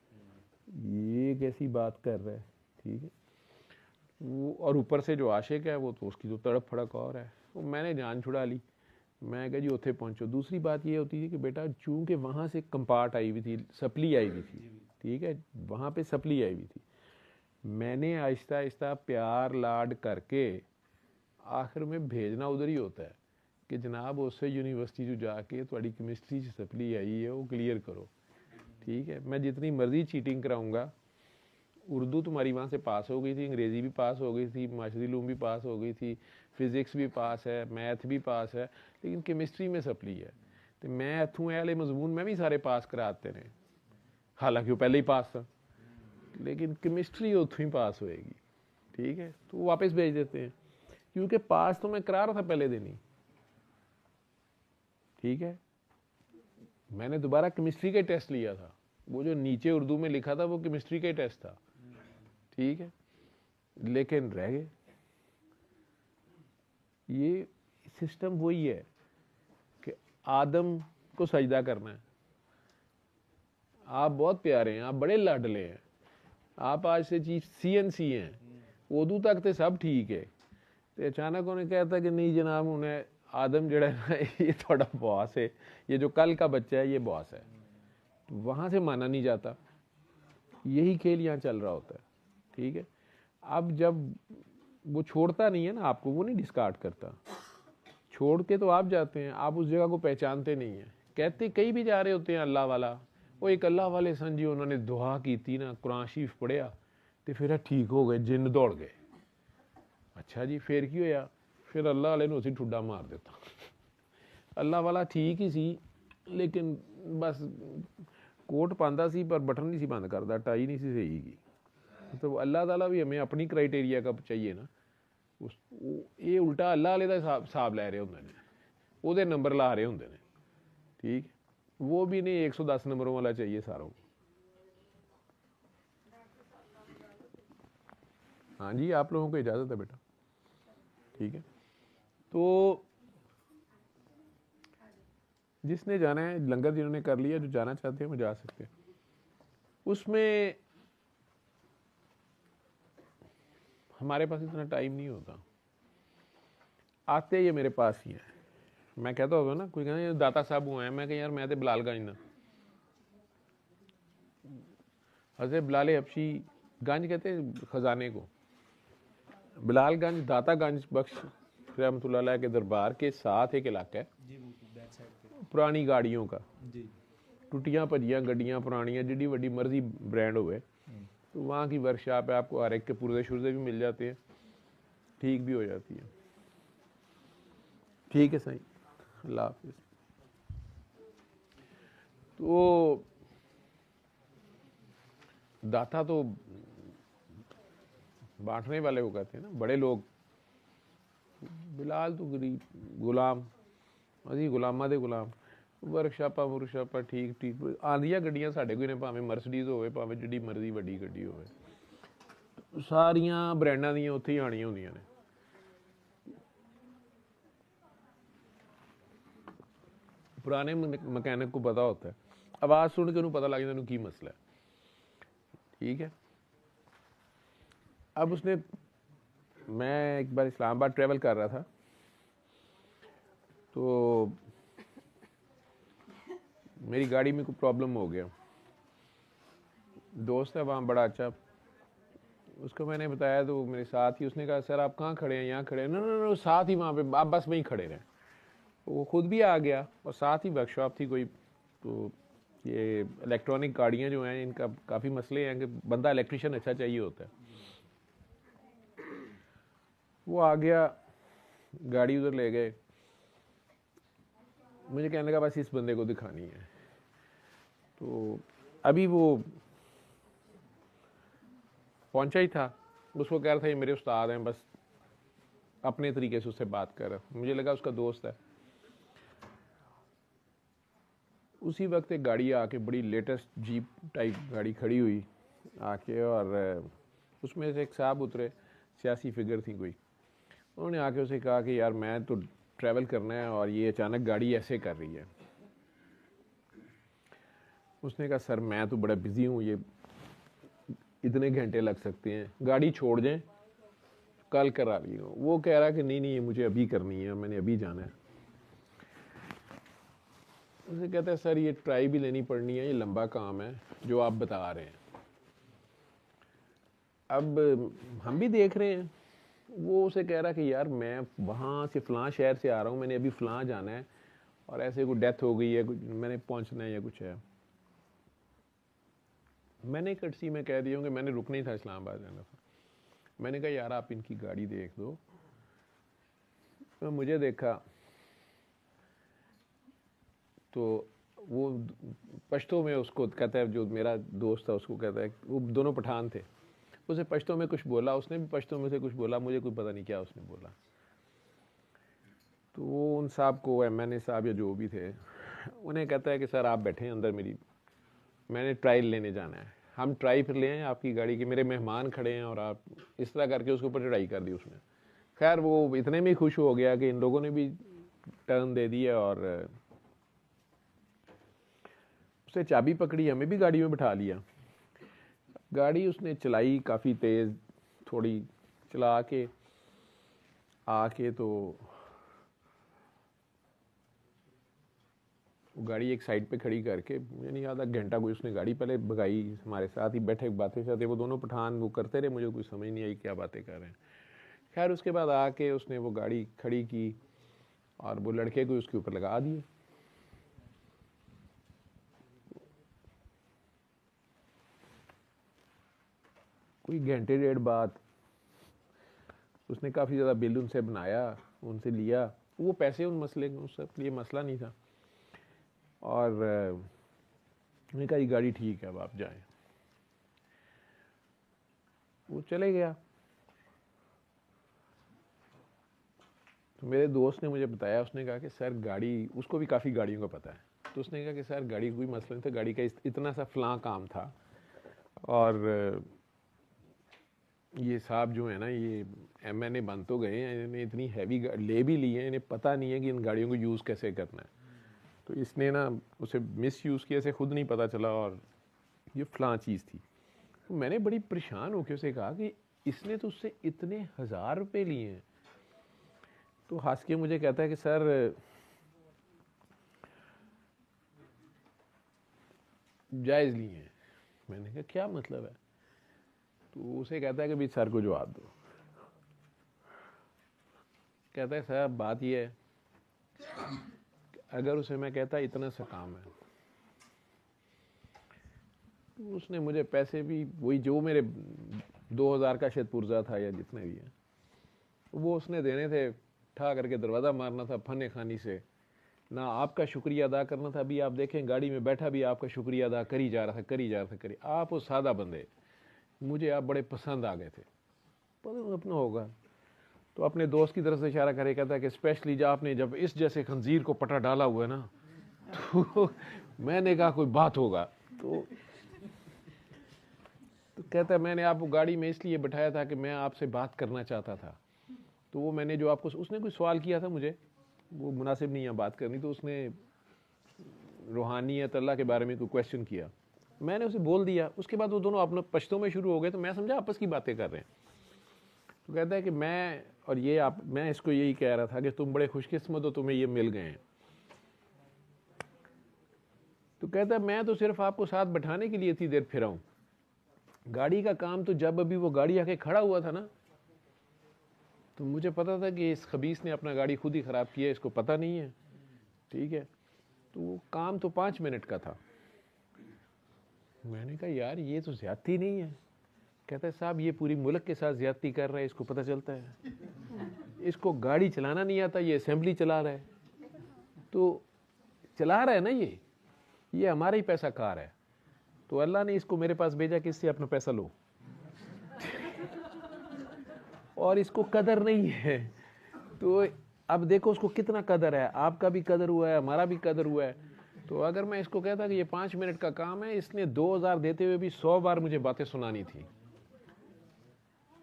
ये कैसी बात कर रहा है, ठीक है। वो और ऊपर से जो आशिक है वो तो उसकी तो तड़प फड़क और है, तो मैंने जान छुड़ा ली, मैं कहा जी उत्थे पहुँचो। दूसरी बात ये होती है कि बेटा चूँकि वहाँ से कंपार्ट आई हुई थी, सप्ली आई हुई थी, ठीक है, वहाँ पे सप्ली आई हुई थी, मैंने आहिस्ता आहिस्ता प्यार लाड करके आखिर में भेजना उधर ही होता है कि जनाब उससे यूनिवर्सिटी जो जाके थोड़ी केमिस्ट्री सप्ली आई है वो क्लियर करो, ठीक है। मैं जितनी मर्जी चीटिंग कराऊंगा, उर्दू तुम्हारी वहाँ से पास हो गई थी, अंग्रेज़ी भी पास हो गई थी, माशरी उलूम भी पास हो गई थी, फ़िज़िक्स भी पास है, मैथ भी पास है, लेकिन केमिस्ट्री में सप्ली है। तो मैं इत्थों ये वाले मजमून मैं भी सारे पास कराते ने, हालांकि वो पहले ही पास था, लेकिन केमिस्ट्री उतों ही पास होएगी, ठीक है, तो वो वापस भेज देते हैं, क्योंकि पास तो मैं करा रहा था पहले दिन ही, ठीक है। मैंने दोबारा केमिस्ट्री का टेस्ट लिया था, वो जो नीचे उर्दू में लिखा था वो केमिस्ट्री का टेस्ट था, ठीक है, लेकिन रह गए। ये सिस्टम वही है कि आदम को सजदा करना है, आप बहुत प्यारे हैं, आप बड़े लाडले हैं, आप आज से चीज CNC हैं, उदू तक तो सब ठीक है, तो अचानक उन्हें कहता कि नहीं जनाब उन्हें आदम जड़ा है ना ये थोड़ा बॉस है, ये जो कल का बच्चा है ये बॉस है, तो वहाँ से माना नहीं जाता। यही खेल यहाँ चल रहा होता है, ठीक है। अब जब वो छोड़ता नहीं है ना आपको, वो नहीं डिस्कार्ड करता, छोड़ के तो आप जाते हैं, आप उस जगह को पहचानते नहीं हैं, कहते कहीं भी जा रहे होते हैं अल्लाह वाला, वो एक अल्लाह वाले सन जी उन्होंने दुआ की थी ना, कुरान शरीफ पढ़िया तो फिर ठीक हो गए, जिन्न दौड़ गए। अच्छा जी फिर की होया, फिर अल्लाह वाले ने उसी ठुड्डा मार देता। अल्लाह वाला ठीक ही सी, लेकिन बस कोट पांदा सी पर बटन नहीं सी बंद करता, टाई नहीं सी सही की। तो अल्लाह ताला भी हमें अपनी क्राइटेरिया का चाहिए ना, ये उल्टा अल्लाह वाले का हिसाब लै रहे होंगे ने, ਉਹਦੇ नंबर ला रहे होंगे ने, ठीक, वो भी नहीं 110 नंबरों वाला चाहिए सारों को। हाँ जी आप लोगों को इजाज़त है बेटा, ठीक है। तो जिसने जाना है, लंगर जिन्होंने कर लिया, जो जाना चाहते हैं वो जा सकते हैं। उसमें हमारे पास इतना टाइम नहीं होता, आते ये मेरे पास ही है, मैं कहता होगा ना, कोई कहना दाता साहब हुए हैं, मैं कह यार मैं तो बिलालगंज ना, हज़रत बिलाल हबशी, गंज कहते हैं खजाने को, बिलालगंज दातागंज बख्श रहमतुल्लाह अलैह के दरबार के साथ एक इलाका है पुरानी गाड़ियों का, टुटियाँ भजियाँ गड्डियाँ पुरानियाँ, जिड्डी वड्डी मर्जी ब्रांड होवे, तो वहाँ की वर्कशॉप है, आपको हर एक के पुर्जे शुर्जे भी मिल जाते हैं, ठीक भी हो जाती है, ठीक है सही, अल्लाह हाफिज़। तो दाता तो बांटने वाले को कहते हैं ना, बड़े लोग, बिलाल तो गरीब गुलाम, असी गुलामा दे गुलाम, वर्कशापा ठीक ठीक आंदियां गड्डियां साढ़े कोई ने, भावें मर्सडीज होवे भावें जिहड़ी मर्जी वड्डी गड्डी होवे, सारियां ब्रांडां दियां उत्थे ही आनियां होंदियां ने। पुराने मकैनिक को पता होता है, आवाज़ सुन के उन्हें पता लग जाता है की मसला है, ठीक है। अब उसने, मैं एक बार इस्लामाबाद ट्रैवल कर रहा था, तो मेरी गाड़ी में कोई प्रॉब्लम हो गया, दोस्त है वहाँ बड़ा अच्छा, उसको मैंने बताया तो मेरे साथ ही, उसने कहा सर आप कहाँ खड़े हैं, यहाँ खड़े हैं, नो साथ ही वहाँ पे, आप बस वहीं खड़े रहें। वो खुद भी आ गया और साथ ही वर्कशॉप थी कोई, तो ये इलेक्ट्रॉनिक गाड़ियाँ जो हैं इनका काफ़ी मसले हैं कि बंदा इलेक्ट्रिशियन अच्छा चाहिए होता है। वो आ गया, गाड़ी उधर ले गए, मुझे कहने का बस इस बंदे को दिखानी है, तो अभी वो पहुंचा ही था, उसको कह रहा था ये मेरे उस्ताद हैं, बस अपने तरीके से उससे बात कर रहा, मुझे लगा उसका दोस्त है। उसी वक्त एक गाड़ी आके, बड़ी लेटेस्ट जीप टाइप गाड़ी खड़ी हुई आके, और उसमें से एक साहब उतरे, सियासी फिगर थी कोई, उन्होंने आके उसे कहा कि यार मैं तो ट्रैवल करना है और ये अचानक गाड़ी ऐसे कर रही है। उसने कहा सर मैं तो बड़ा बिजी हूँ, ये इतने घंटे लग सकते हैं, गाड़ी छोड़ दें कल करा ली हूँ। वो कह रहा कि नहीं ये मुझे अभी करनी है, मैंने अभी जाना है। उसे कहता है सर ये ट्राई भी लेनी पड़नी है, ये लंबा काम है जो आप बता रहे हैं। अब हम भी देख रहे हैं, वो उसे कह रहा कि यार मैं वहाँ से फ़लाँ शहर से आ रहा हूँ, मैंने अभी फ़लाँ जाना है और ऐसे कोई डेथ हो गई है, कुछ मैंने पहुँचना है या कुछ है। मैंने कटसी में कह दिया कि मैंने रुकना ही था, इस्लामाबाद जाना था। मैंने कहा यार आप इनकी गाड़ी देख दो। तो मुझे देखा तो वो पश्तो में उसको कहता है, जो मेरा दोस्त था उसको कहता है, वो दोनों पठान थे, उसे पश्तो में कुछ बोला, उसने भी पश्तो में से कुछ बोला, मुझे कोई पता नहीं क्या उसने बोला। तो वो उन साहब को, MNA साहब या जो भी थे, उन्हें कहता है कि सर आप बैठे हैं अंदर, मैंने ट्रायल लेने जाना है, हम ट्राई फिर ले आए आपकी गाड़ी के, मेरे मेहमान खड़े हैं और आप इस तरह करके उसके ऊपर चढ़ाई कर दी उसने। खैर वो इतने में खुश हो गया कि इन लोगों ने भी टर्न दे दिया और उसने चाबी पकड़ी, हमें भी गाड़ी में बिठा लिया। गाड़ी उसने चलाई काफ़ी तेज़, थोड़ी चला के आके तो वो गाड़ी एक साइड पे खड़ी करके, मुझे नहीं याद, आधा घंटा कोई उसने गाड़ी पहले भगाई, हमारे साथ ही बैठे बातें करते, वो दोनों पठान वो करते रहे, मुझे कोई समझ नहीं आई क्या बातें कर रहे हैं। खैर उसके बाद आके उसने वो गाड़ी खड़ी की और वो लड़के को उसके ऊपर लगा दिए। कोई घंटे डेढ़ बाद उसने काफ़ी ज़्यादा बिल उनसे बनाया, उनसे लिया, वो पैसे उन मसले उस सब लिए मसला नहीं था, और मैंने कहा ये गाड़ी ठीक है, अब आप जाएं। वो चले गया। तो मेरे दोस्त ने मुझे बताया, उसने कहा कि सर गाड़ी, उसको भी काफ़ी गाड़ियों का पता है, तो उसने कहा कि सर गाड़ी कोई मसला नहीं था, गाड़ी का इतना सा फलां काम था, और ये साहब जो है ना, ये MNA बन तो गए हैं, इन्हें इतनी हैवी ले भी ली है, इन्हें पता नहीं है कि इन गाड़ियों को यूज़ कैसे करना है, तो इसने ना उसे मिस यूज़ किया, इसे खुद नहीं पता चला, और ये फलां चीज़ थी। तो मैंने बड़ी परेशान होकर उसे कहा कि इसने तो उससे इतने 1000 रुपये लिए हैं। तो हंस के मुझे कहता है कि सर जायज़ लिए हैं। मैंने कहा क्या मतलब है? तो उसे कहता है कि भाई सर को जवाब दो। कहता है साहब बात ये है, अगर उसे मैं कहता इतना सा काम है, तो उसने मुझे पैसे भी वही जो मेरे 2000 का शायद पुर्जा था या जितने भी है, वो उसने देने थे, ठा करके दरवाज़ा मारना था फने खानी से, ना आपका शुक्रिया अदा करना था। अभी आप देखें गाड़ी में बैठा भी आपका शुक्रिया अदा करी जा रहा था। आप वो सादा बंदे, मुझे आप बड़े पसंद आ गए थे, पर अपना होगा। तो अपने दोस्त की तरफ से इशारा करे, कहता है कि स्पेशली जब आपने जब इस जैसे खंजीर को पटा डाला हुआ है ना, तो मैंने कहा कोई बात होगा। तो कहता है मैंने आपको गाड़ी में इसलिए बैठाया था कि मैं आपसे बात करना चाहता था। तो वो मैंने जो आपको, उसने कोई सवाल किया था मुझे, वो मुनासिब नहीं है बात करनी, तो उसने रूहानियत अल्लाह के बारे में कोई क्वेश्चन किया, मैंने उसे बोल दिया। उसके बाद वो दोनों अपने पश्तों में शुरू हो गए, तो मैं समझा आपस की बातें कर रहे हैं। तो कहता है कि मैं इसको यही कह रहा था कि तुम बड़े खुशकिस्मत हो, तुम्हें ये मिल गए हैं। तो कहता है मैं तो सिर्फ आपको साथ बैठाने के लिए इतनी देर फिरा हूं, गाड़ी का काम तो जब अभी वो गाड़ी आके खड़ा हुआ था ना, तो मुझे पता था कि इस खबीस ने अपना गाड़ी खुद ही ख़राब किया, इसको पता नहीं है, ठीक है। तो वो काम तो 5 मिनट का था। मैंने कहा यार ये तो ज़्यादती नहीं है। कहता है साहब ये पूरी मुल्क के साथ ज़्यादती कर रहा है, इसको पता चलता है, इसको गाड़ी चलाना नहीं आता, ये असेंबली चला रहा है। तो चला रहा है ना, ये हमारा ही पैसा कार है, तो अल्लाह ने इसको मेरे पास भेजा कि इससे अपना पैसा लो और इसको कदर नहीं है। तो अब देखो उसको कितना कदर है, आपका भी कदर हुआ है, हमारा भी कदर हुआ है। तो अगर मैं इसको कहता कि ये 5 मिनट का काम है, इसने 2000 देते हुए भी 100 बार मुझे बातें सुनानी थी।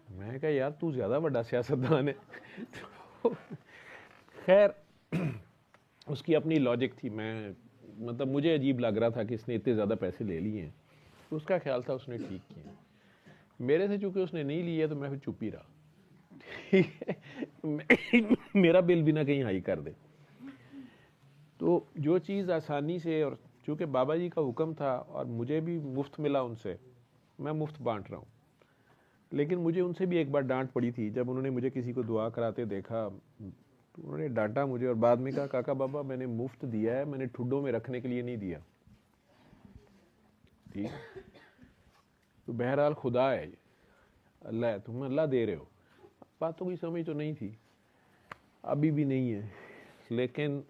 मैं कहा यार तू ज़्यादा बड़ा सियासतदान है। तो खैर उसकी अपनी लॉजिक थी, मैं मतलब मुझे अजीब लग रहा था कि इसने इतने ज़्यादा पैसे ले लिए हैं, तो उसका ख्याल था उसने ठीक किया। मेरे से चूंकि उसने नहीं लिया तो मैं फिर चुप ही रहा, ठीक है। मेरा बिल भी ना कहीं हाई कर दे। तो जो चीज़ आसानी से, और चूँकि बाबा जी का हुक्म था और मुझे भी मुफ्त मिला उनसे, मैं मुफ्त बांट रहा हूँ। लेकिन मुझे उनसे भी एक बार डांट पड़ी थी, जब उन्होंने मुझे किसी को दुआ कराते देखा, तो उन्होंने डांटा मुझे और बाद में कहा काका बाबा मैंने मुफ्त दिया है, मैंने ठुड्डों में रखने के लिए नहीं दिया, ठीक। तो बहरहाल खुदा है, अल्लाह है, तुम अल्लाह दे रहे हो। बातों की समझ तो नहीं थी, अभी भी नहीं है, लेकिन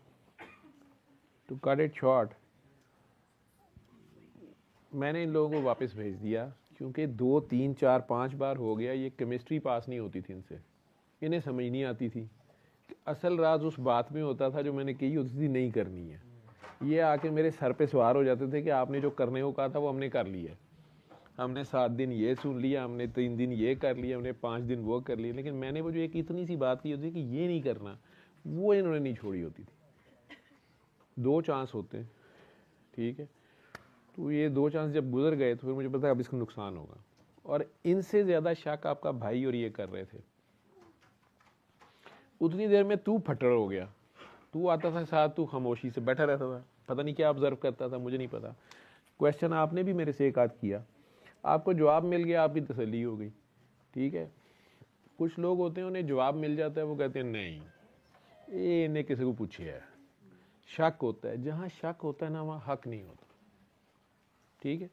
टू कट इट शॉर्ट, मैंने इन लोगों को वापस भेज दिया क्योंकि 2 3 4 5 बार हो गया, ये केमिस्ट्री पास नहीं होती थी इनसे, इन्हें समझ नहीं आती थी। असल राज उस बात में होता था जो मैंने कही होती थी नहीं करनी है। ये आके मेरे सर पे सवार हो जाते थे कि आपने जो करने को कहा था वो हमने कर लिया, हमने 7 दिन ये सुन लिया, हमने 3 दिन ये कर लिया, हमने 5 दिन वो कर लिया, लेकिन मैंने वो जो एक इतनी सी बात की होती कि ये नहीं करना, वो इन्होंने नहीं छोड़ी होती थी। 2 चांस होते हैं, ठीक है, तो ये 2 चांस जब गुजर गए तो फिर मुझे पता अब इसका नुकसान होगा। और इनसे ज़्यादा शक आपका भाई और ये कर रहे थे। उतनी देर में तू फटर हो गया, तू आता था साथ, तू खामोशी से बैठा रहता था, पता नहीं क्या ऑब्जर्व करता था, मुझे नहीं पता। क्वेश्चन आपने भी मेरे से एक आध किया, आपको जवाब मिल गया, आपकी तसल्ली हो गई, ठीक है। कुछ लोग होते हैं उन्हें जवाब मिल जाता है, वो कहते हैं नहीं ये इन्हें किसी को पूछे है। शक होता है, जहाँ शक होता है ना वहाँ हक नहीं होता, ठीक है।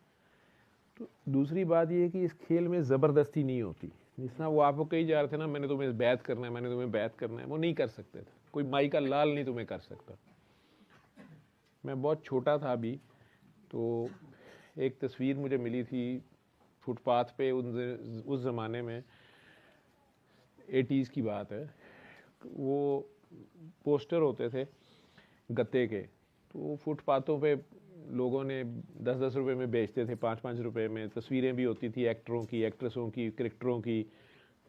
तो दूसरी बात ये है कि इस खेल में ज़बरदस्ती नहीं होती। जिस तरह वो आपको कही जा रहे थे ना, मैंने तुम्हें बैत करना है, मैंने तुम्हें बैत करना है, वो नहीं कर सकते थे। कोई माई का लाल नहीं तुम्हें कर सकता। मैं बहुत छोटा था अभी, तो एक तस्वीर मुझे मिली थी फुटपाथ पे, उस ज़माने में 80s की बात है, वो पोस्टर होते थे गत्ते के, तो फुटपाथों पे लोगों ने 10-10 रुपए में बेचते थे, 5-5 रुपए में। तस्वीरें भी होती थी एक्टरों की, एक्ट्रेसों की, क्रिकेटरों की,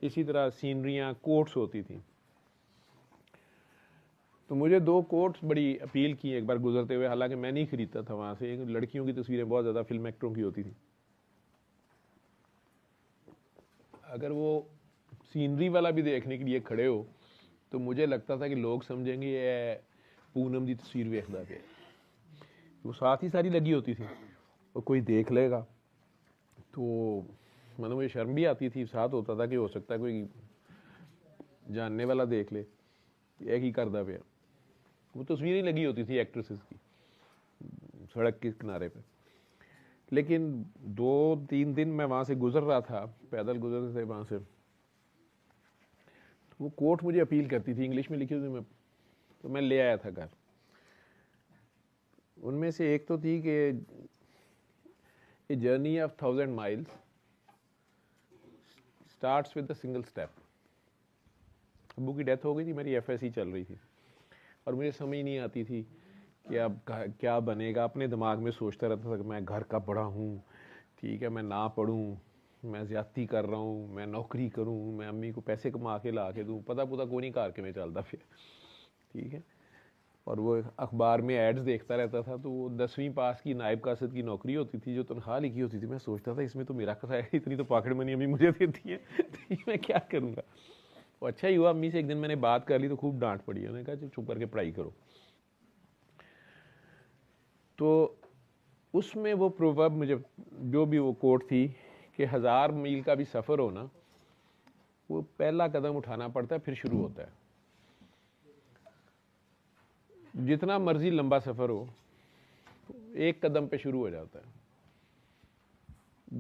इसी तरह सीनरियाँ, कोट्स होती थी। तो मुझे 2 कोट्स बड़ी अपील की एक बार गुजरते हुए, हालांकि मैं नहीं खरीदता था वहाँ से, लड़कियों की तस्वीरें बहुत ज़्यादा फिल्म एक्टरों की होती थी। अगर वो सीनरी वाला भी देखने के लिए खड़े हो तो मुझे लगता था कि लोग समझेंगे ये पूनम की तस्वीर वेखदा पे, वो साथ ही सारी लगी होती थी, और कोई देख लेगा तो मतलब मुझे शर्म भी आती थी। साथ होता था कि हो सकता है कोई जानने वाला देख ले एक ही करदा पे। वो तस्वीरें लगी होती थी एक्ट्रेसेस की सड़क के किनारे पे। लेकिन 2-3 दिन मैं वहाँ से गुजर रहा था, पैदल गुजरते थे वहाँ से, वो कोट मुझे अपील करती थी, इंग्लिश में लिखी हुई थी, तो मैं ले आया था घर। उनमें से एक तो थी कि a journey of 1000 miles starts with a single step. अब्बू की डेथ हो गई थी, मेरी एफएससी चल रही थी, और मुझे समझ नहीं आती थी कि अब क्या बनेगा। अपने दिमाग में सोचता रहता था कि मैं घर का बड़ा हूँ, ठीक है, मैं ना पढ़ूँ, मैं ज़्यादती कर रहा हूँ, मैं नौकरी करूँ, मैं अम्मी को पैसे कमा के ला के दूँ, पता पुता कोई नहीं कार के में चलता फिर, ठीक है। और वो अखबार में एड्स देखता रहता था, तो वो 10वीं पास की नायब कासद की नौकरी होती थी जो तनख्वाह लिखी होती थी। मैं सोचता था इसमें तो मेरा किराया, इतनी तो पॉकेट मनी अम्मी मुझे देती है, तो मैं क्या करूँगा। और अच्छा ही हुआ अम्मी से एक दिन मैंने बात कर ली तो खूब डांट पड़ी, उन्होंने कहा चुप करके पढ़ाई करो। तो उसमें वो प्रोवर्ब मुझे, जो भी वो कोट थी कि 1000 मील का भी सफ़र हो ना, वो पहला कदम उठाना पड़ता है फिर शुरू होता है। जितना मर्जी लंबा सफ़र हो, एक कदम पे शुरू हो जाता है।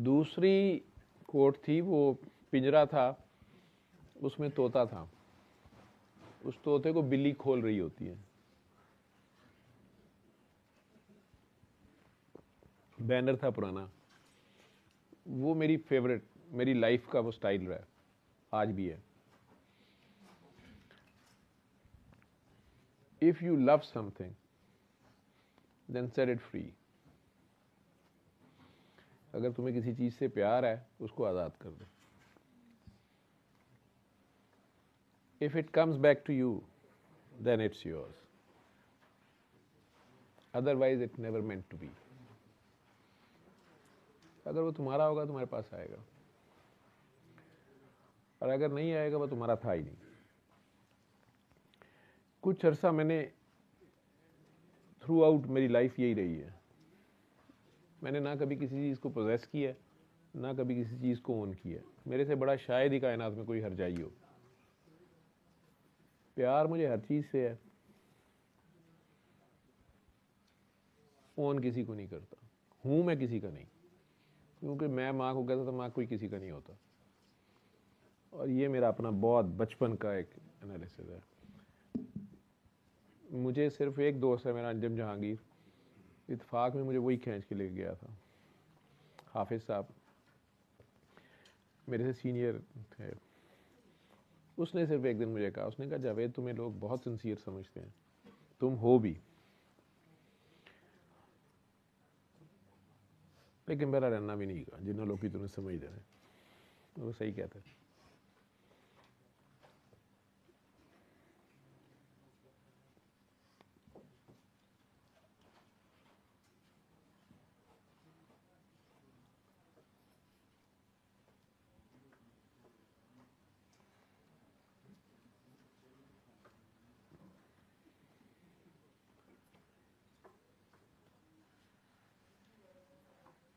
दूसरी कोट थी, वो पिंजरा था, उसमें तोता था, उस तोते को बिल्ली खोल रही होती है। बैनर था पुराना, वो मेरी फेवरेट, मेरी लाइफ का वो स्टाइल रहा है, आज भी है। If you love something then set it free. अगर तुम्हें किसी चीज से प्यार है, उसको आजाद कर दो। If it comes back to you then it's yours, otherwise it never meant to be. अगर वो तुम्हारा होगा तुम्हारे पास आएगा, और अगर नहीं आएगा वो तुम्हारा था ही नहीं। कुछ अरसा मैंने, थ्रू आउट मेरी लाइफ यही रही है, मैंने ना कभी किसी चीज़ को पोजेस किया, ना कभी किसी चीज़ को ओन किया। मेरे से बड़ा शायद ही कायनात में कोई हरजाई हो। प्यार मुझे हर चीज़ से है, ओन किसी को नहीं करता हूँ, मैं किसी का नहीं, क्योंकि मैं माँ को कहता था माँ कोई किसी का नहीं होता। और ये मेरा अपना बहुत बचपन का एक एनालिसिस है। मुझे सिर्फ एक दोस्त है मेरा, अंजम जहांगीर, इत्तेफाक में मुझे वही खींच के लेके गया था। हाफिज़ साहब मेरे से सीनियर थे। उसने सिर्फ एक दिन मुझे कहा, उसने कहा जावेद तुम्हें लोग बहुत सिंसियर समझते हैं, तुम हो भी, लेकिन मेरा रहना भी नहीं, जिन्होंने लोग की तुम्हें समझ दे रहे, वो सही कहते हैं।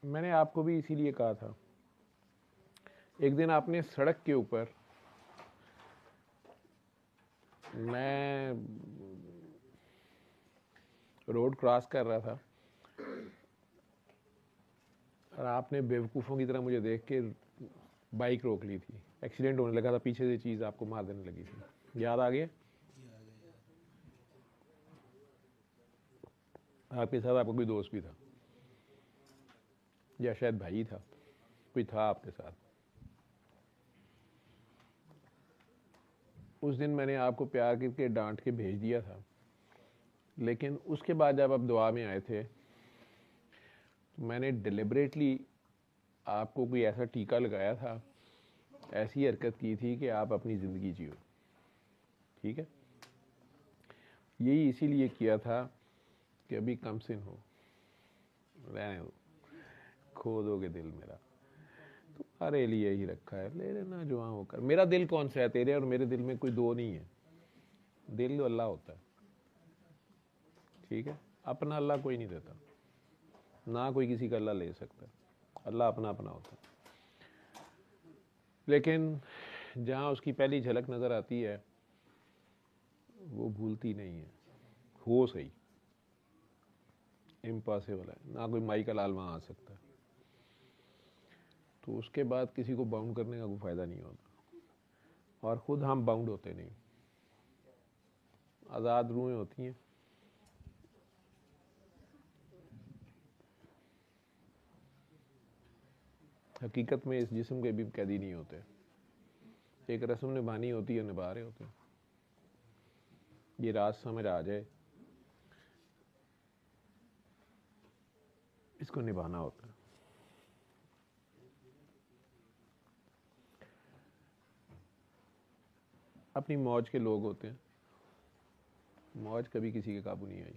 मैंने आपको भी इसीलिए कहा था, एक दिन आपने सड़क के ऊपर, मैं रोड क्रॉस कर रहा था और आपने बेवकूफ़ों की तरह मुझे देख के बाइक रोक ली थी। एक्सीडेंट होने लगा था, पीछे से चीज़ आपको मार देने लगी थी, याद आ गया? आपके साथ आपका कोई दोस्त भी था या शायद भाई था, कोई था आपके साथ। उस दिन मैंने आपको प्यार करके डांट के भेज दिया था, लेकिन उसके बाद जब आप दुआ में आए थे तो मैंने डिलिबरेटली आपको कोई ऐसा टीका लगाया था, ऐसी हरकत की थी कि आप अपनी ज़िंदगी जियो। ठीक है, यही इसीलिए किया था कि अभी कम सिन हो, रहने दो, खो दोगे दिल मेरा, तुम्हारे लिए ही रखा है, ले लेना जुआ होकर। मेरा दिल कौन सा है, तेरे और मेरे दिल में कोई दो नहीं है, दिल तो अल्लाह होता है। ठीक है, अपना अल्लाह कोई नहीं देता, ना कोई किसी का अल्लाह ले सकता, अल्लाह अपना अपना होता है। लेकिन जहाँ उसकी पहली झलक नज़र आती है वो भूलती नहीं है, हो सही इम्पॉसिबल है, ना कोई माई का लाल वहाँ आ सकता है, तो उसके बाद किसी को बाउंड करने का कोई फ़ायदा नहीं होता, और ख़ुद हम बाउंड होते नहीं, आज़ाद रूहें होती हैं। हकीकत में इस जिस्म के भी कैदी नहीं होते, एक रस्म निभानी होती है, निभा रहे होते हैं। ये राज समझ आ जाए, इसको निभाना होता है। अपनी मौज के लोग होते हैं, मौज कभी किसी के काबू नहीं आई,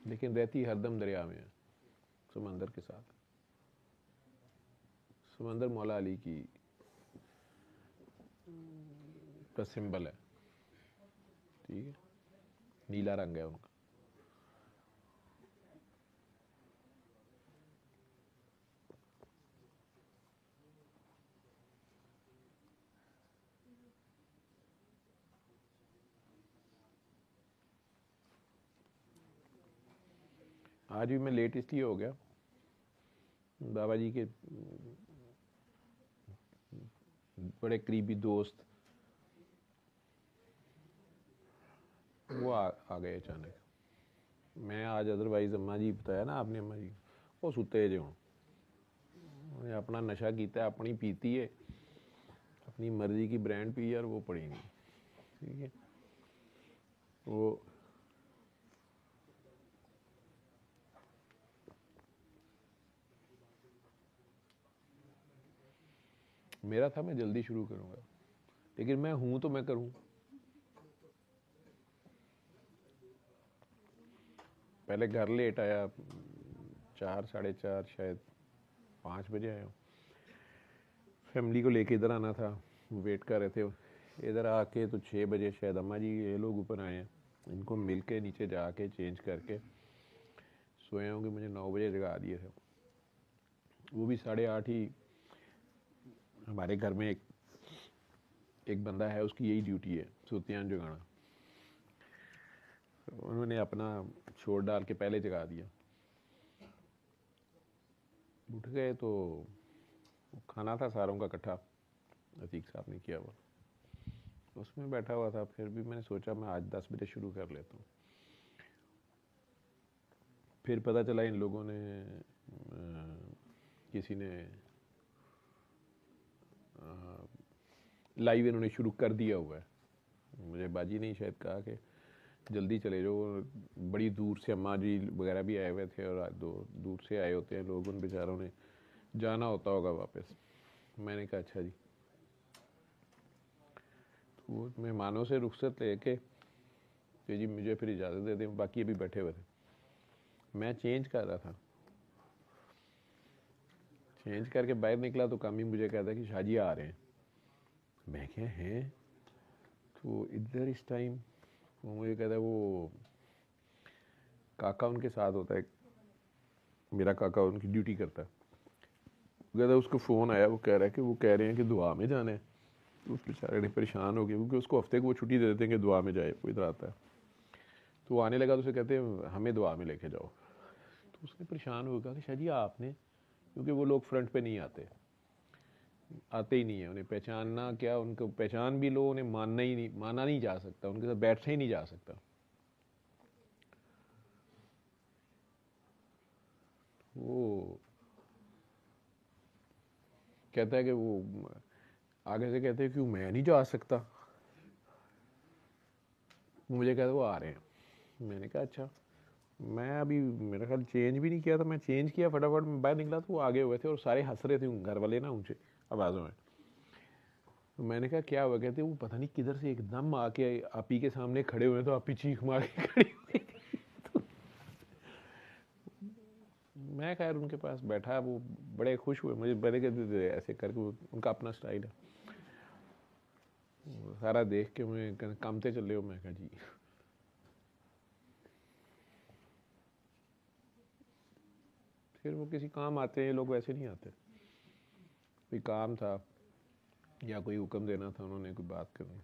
लेकिन रहती हरदम दरिया में है, समंदर के साथ। समंदर मौला अली की का सिंबल है, ठीक है, नीला रंग है उनका। आज भी मैं लेट इसलिए हो गया, बाबा जी के बड़े करीबी दोस्त वो आ गए अचानक। मैं आज अदरवाइज अम्मा जी बताया ना आपने, अम्मा जी वो सुते जे उन्हें अपना नशा किया, अपनी पीती है, अपनी मर्जी की ब्रांड पी और वो पड़ी नहीं। ठीक है, वो मेरा था मैं जल्दी शुरू करूँगा, लेकिन मैं हूँ तो मैं करूँ। पहले घर लेट आया, 4 साढ़े 4 शायद 5 बजे आया हूँ। फैमिली को लेके इधर आना था, वेट कर रहे थे, इधर आके तो 6 बजे शायद अम्मा जी ये लोग ऊपर आए हैं, इनको मिल के नीचे जाके चेंज करके सोए होंगे, मुझे 9 बजे जगा दिए थे। वो भी 8:30 ही। हमारे घर में एक बंदा है, उसकी यही ड्यूटी है, सूतियान जगाना। तो उन्होंने अपना छोड़ डाल के पहले जगा दिया। उठ गए तो खाना था सारों का इकट्ठा, अतीक साहब ने किया हुआ, उसमें बैठा हुआ था। फिर भी मैंने सोचा मैं आज 10 बजे शुरू कर लेता हूँ। फिर पता चला इन लोगों ने किसी ने लाइव इन्होंने शुरू कर दिया हुआ है। मुझे बाजी ने शायद कहा कि जल्दी चले जाओ, बड़ी दूर से अम्मा जी वगैरह भी आए हुए थे और दूर से आए होते हैं लोग, उन बेचारों ने जाना होता होगा वापस। मैंने कहा अच्छा जी। तो मेहमानों से रुख्सत लेके कि जी मुझे फिर इजाज़त दे दें, बाकी अभी बैठे हुए थे। मैं चेंज कर रहा था, चेंज करके बाहर निकला तो कामी मुझे कहता है कि शाहजी आ रहे हैं। मैं क्या हैं, तो इधर इस टाइम वो मुझे कहता है वो काका उनके साथ होता है, मेरा काका उनकी ड्यूटी करता है। वो कहता है उसको फ़ोन आया, वो कह रहा है कि वो कह रहे हैं कि दुआ में जाना है। तो उस बेचारे ने परेशान हो गए, क्योंकि उसको हफ्ते को वो छुट्टी दे देते हैं कि दुआ में जाए, वो इधर आता है। तो वो आने लगा तो उसे कहते हैं हमें दुआ में लेके जाओ। तो उसने परेशान हो गया कि शाह जी आपने, क्योंकि वो लोग फ्रंट पे नहीं आते ही नहीं है, उन्हें पहचानना क्या, उनको पहचान भी लो, उन्हें माना नहीं जा सकता, उनके साथ बैठा ही नहीं जा सकता। वो कहता है कि वो आगे से कहते हैं क्यों मैं नहीं जा सकता। मुझे कहता वो आ रहे हैं। मैंने कहा अच्छा। मैं अभी मेरा ख्याल चेंज भी नहीं किया था, मैं चेंज किया फटाफट मैं बाहर निकला तो वो आगे हुए थे और सारे हंस रहे थे घर वाले ना ऊंचे आवाज़ों में। तो मैंने कहा क्या हुआ, कहते वो पता नहीं किधर से एकदम आके आपी के सामने खड़े हुए, तो आपी चीख मार के खड़ी हुई। तो मैं खैर उनके पास बैठा, वो बड़े खुश हुए मुझे, मैंने कहा ऐसे करके उनका अपना स्टाइल है। सारा देख के मैं कामते चल रहे हो, मैं कहा जी। फिर वो किसी काम आते हैं, लोग वैसे नहीं आते। कोई काम था या कोई हुक्म देना था, उन्होंने कोई बात करनी,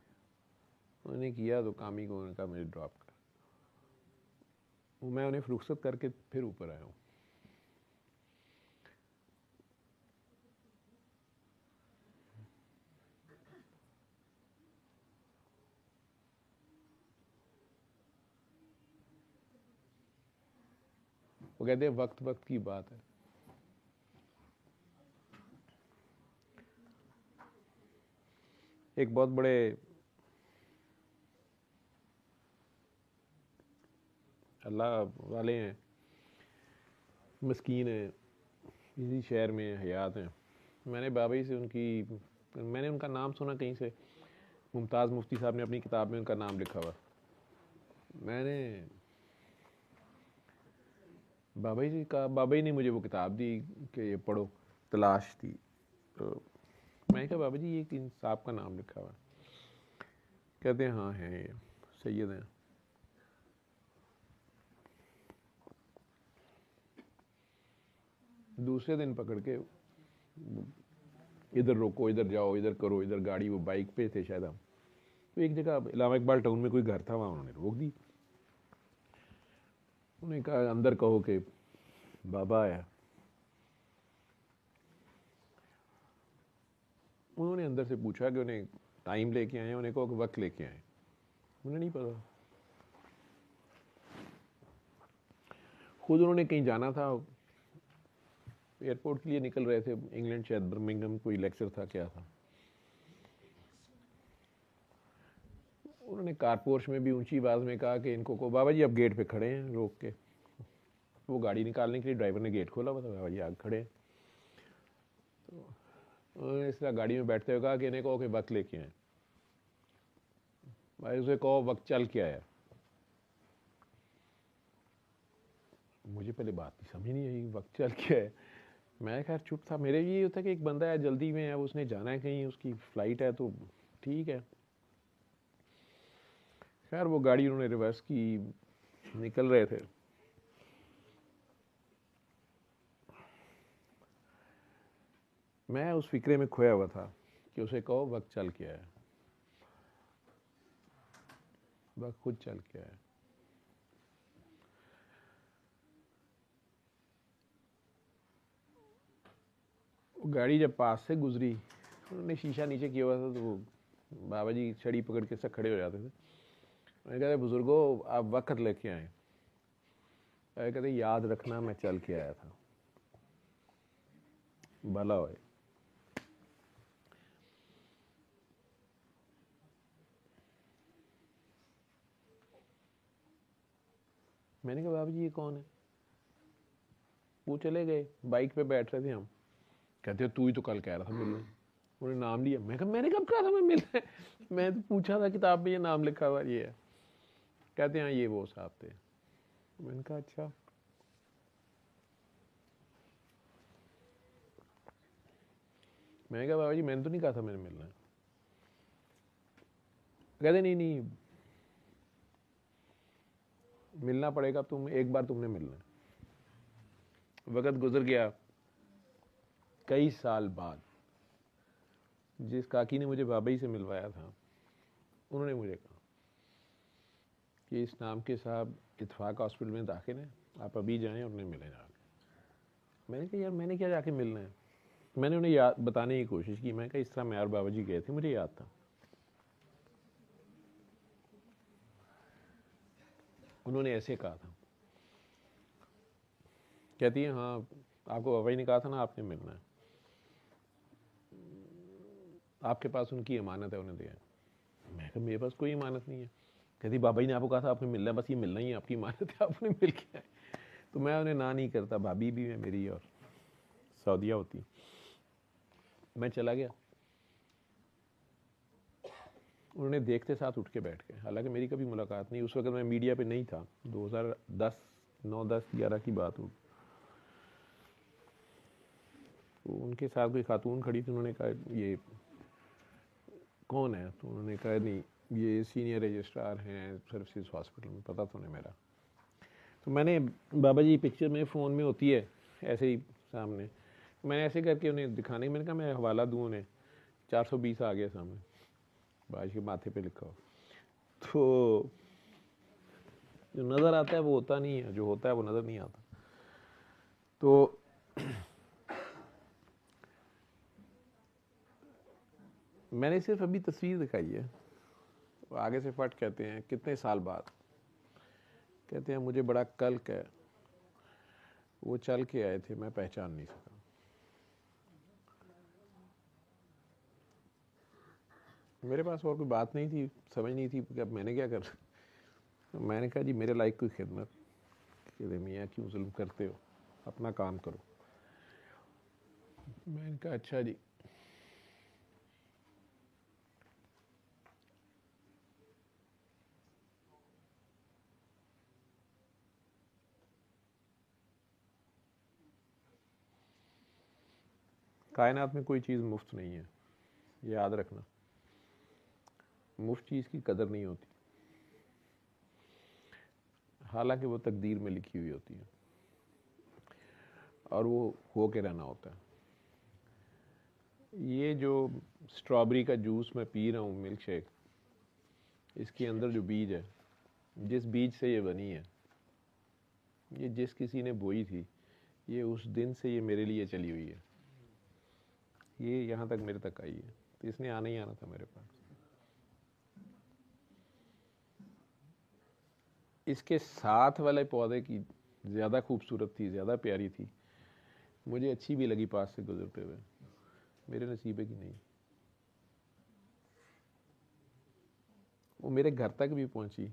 उन्होंने किया तो काम ही को उन्होंने कहा मुझे ड्रॉप कर। मैं उन्हें रुख्सत करके फिर ऊपर आया हूँ। वो कहते हैं वक्त वक्त की बात है। एक बहुत बड़े अल्लाह वाले हैं, मस्कीन हैं, इसी शहर में हयात हैं। मैंने बाबा जी से मैंने उनका नाम सुना कहीं से, मुमताज़ मुफ्ती साहब ने अपनी किताब में उनका नाम लिखा हुआ। मैंने बाबा जी का, बाबा जी ने मुझे वो किताब दी कि ये पढ़ो, तलाश थी। तो मैंने कहा बाबा जी ये किन साहब का नाम लिखा हुआ। कहते हैं हाँ है, ये सैयद हैं। दूसरे दिन पकड़ के इधर रोको, इधर जाओ, इधर करो, इधर गाड़ी, वो बाइक पे थे शायद हम, तो एक जगह इलामा इकबाल टाउन में कोई घर था, वहाँ उन्होंने रोक दी। उन्होंने कहा अंदर कहो कि बाबा आया। उन्होंने अंदर से पूछा कि उन्हें टाइम लेके आए, उन्हें कहो कि वक्त लेके आए। उन्हें नहीं पता, खुद उन्होंने कहीं जाना था, एयरपोर्ट के लिए निकल रहे थे, इंग्लैंड शायद बर्मिंघम कोई लेक्चर था क्या था। उन्होंने कारपोर्श में भी ऊंची आवाज़ में कहा कि इनको को बाबा जी अब गेट पे खड़े हैं, रोक के। वो गाड़ी निकालने के लिए ड्राइवर ने गेट खोला हुआ था, बाबा जी आगे खड़े हैं। तो उन्होंने इस तरह गाड़ी में बैठते हुए कहा कि इन्हें कहो कि वक्त लेके आए। भाई उसे कहो वक्त चल के आया। मुझे पहले बात की समझ नहीं आई, वक्त चल के आया। मैं खैर चुप था, मेरे ये होता है कि एक बंदा है जल्दी में है, उसने जाना है कहीं, उसकी फ्लाइट है तो ठीक है। खैर वो गाड़ी उन्होंने रिवर्स की, निकल रहे थे। मैं उस फिक्रे में खोया हुआ था कि उसे कहो वक्त चल के आया, वक्त खुद चल के आया। वो गाड़ी जब पास से गुजरी उन्होंने शीशा नीचे किया हुआ था, तो वो बाबा जी छड़ी पकड़ के सब खड़े हो जाते थे। मैंने कहा बुजुर्गो आप वक्त लेके आए। कहते याद रखना मैं चल के आया था, भला होए। मैंने कहा बाबा जी ये कौन है? वो चले गए, बाइक पे बैठ रहे थे हम। कहते तू ही तो कल कह रहा था मिलने। उन्होंने नाम लिया। मैं कहा मैंने कब कहा था मैं मिलना है? मैं तो पूछा था किताब में ये नाम लिखा हुआ ये है। कहते हैं ये वो साहब थे। मैंने कहा अच्छा। मैंने कहा बाबा जी मैंने तो नहीं कहा था मैंने मिलना है। कहते नहीं नहीं मिलना पड़ेगा, तुम एक बार तुमने मिलना है। वक्त गुजर गया, कई साल बाद जिस काकी ने मुझे बाबा जी से मिलवाया था, उन्होंने मुझे कहा कि इस नाम के साहब इत्तेफाक हॉस्पिटल में दाखिल हैं, आप अभी जाएं और उन्हें मिलें जाके। मैंने कहा यार मैंने क्या जाके मिलना है? मैंने उन्हें याद बताने की कोशिश की। मैं कहा इस तरह मैं और बाबा जी गए थे, मुझे याद था। उन्होंने ऐसे कहा था। कहती है हाँ आपको बाबा जी ने कहा था ना आपने मिलना है, आपके पास उनकी अमानत है, उन्हें दिया। मैं कहा मेरे पास कोई अमानत नहीं है। कहती बाबा जी ने आपको कहा था आपने मिलना है, बस ये मिलना ही है आपकी अमानत है, आपने मिल के आए। तो मैं उन्हें ना नहीं करता, भाभी भी है मेरी और सऊदिया होती। मैं चला गया, उन्होंने देखते साथ उठ के बैठ गए। हालांकि मेरी कभी मुलाकात नहीं, उस वक्त मैं मीडिया पे नहीं था, 2010 9 10 11 की बात हो। तो उनके साथ कोई खातून खड़ी थी, उन्होंने कहा ये कौन है? तो उन्होंने कहा नहीं ये सीनियर रजिस्ट्रार हैं सर्विसेज हॉस्पिटल में, पता तो नहीं मेरा। तो मैंने बाबा जी पिक्चर में फ़ोन में होती है ऐसे ही सामने, मैंने ऐसे करके उन्हें दिखाने, मैंने कहा मैं हवाला दूँ उन्हें, 420 आ गया सामने, बाज के माथे पे लिखा हो। तो जो नज़र आता है वो होता नहीं है, जो होता है वो नज़र नहीं आता। तो मैंने सिर्फ अभी तस्वीर दिखाई है। आगे से फट कहते हैं कितने साल बाद, कहते हैं मुझे बड़ा कल्क है, वो चल के आए थे मैं पहचान नहीं सका। मेरे पास और कोई बात नहीं थी, समझ नहीं थी कि अब मैंने क्या कर। मैंने कहा जी मेरे लायक कोई खिदमत। कहते मियाँ क्यों जुल्म करते हो, अपना काम करो। मैंने कहा अच्छा जी। कायनात में कोई चीज़ मुफ्त नहीं है, ये याद रखना। मुफ्त चीज़ की कदर नहीं होती, हालांकि वो तकदीर में लिखी हुई होती है और वो हो के रहना होता है। ये जो स्ट्रॉबेरी का जूस मैं पी रहा हूँ, मिल्क शेक, इसके अंदर जो बीज है, जिस बीज से ये बनी है, ये जिस किसी ने बोई थी, ये उस दिन से ये मेरे लिए चली हुई है, ये यहाँ तक मेरे तक आई है। तो इसने आना ही आना था मेरे पास। इसके साथ वाले पौधे की ज़्यादा खूबसूरत थी, ज़्यादा प्यारी थी, मुझे अच्छी भी लगी पास से गुजरते हुए, मेरे नसीबे की नहीं। वो मेरे घर तक भी पहुंची,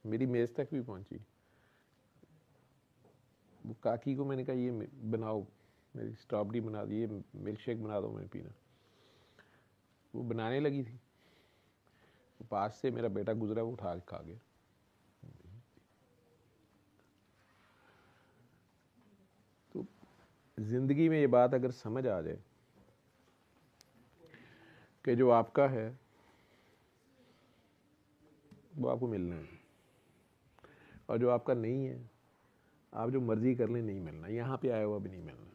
मेरी मेज़ तक भी पहुंची। वो काकी को मैंने कहा ये बनाओ, मेरी स्ट्रॉबेरी बना दी, ये मिल्क शेक बना दो मैं पीना। वो बनाने लगी थी, पास से मेरा बेटा गुजरा, वो उठा के खा गया। तो जिंदगी में ये बात अगर समझ आ जाए कि जो आपका है वो आपको मिलना है, और जो आपका नहीं है आप जो मर्जी कर लें नहीं मिलना, यहाँ पे आया हुआ भी नहीं मिलना,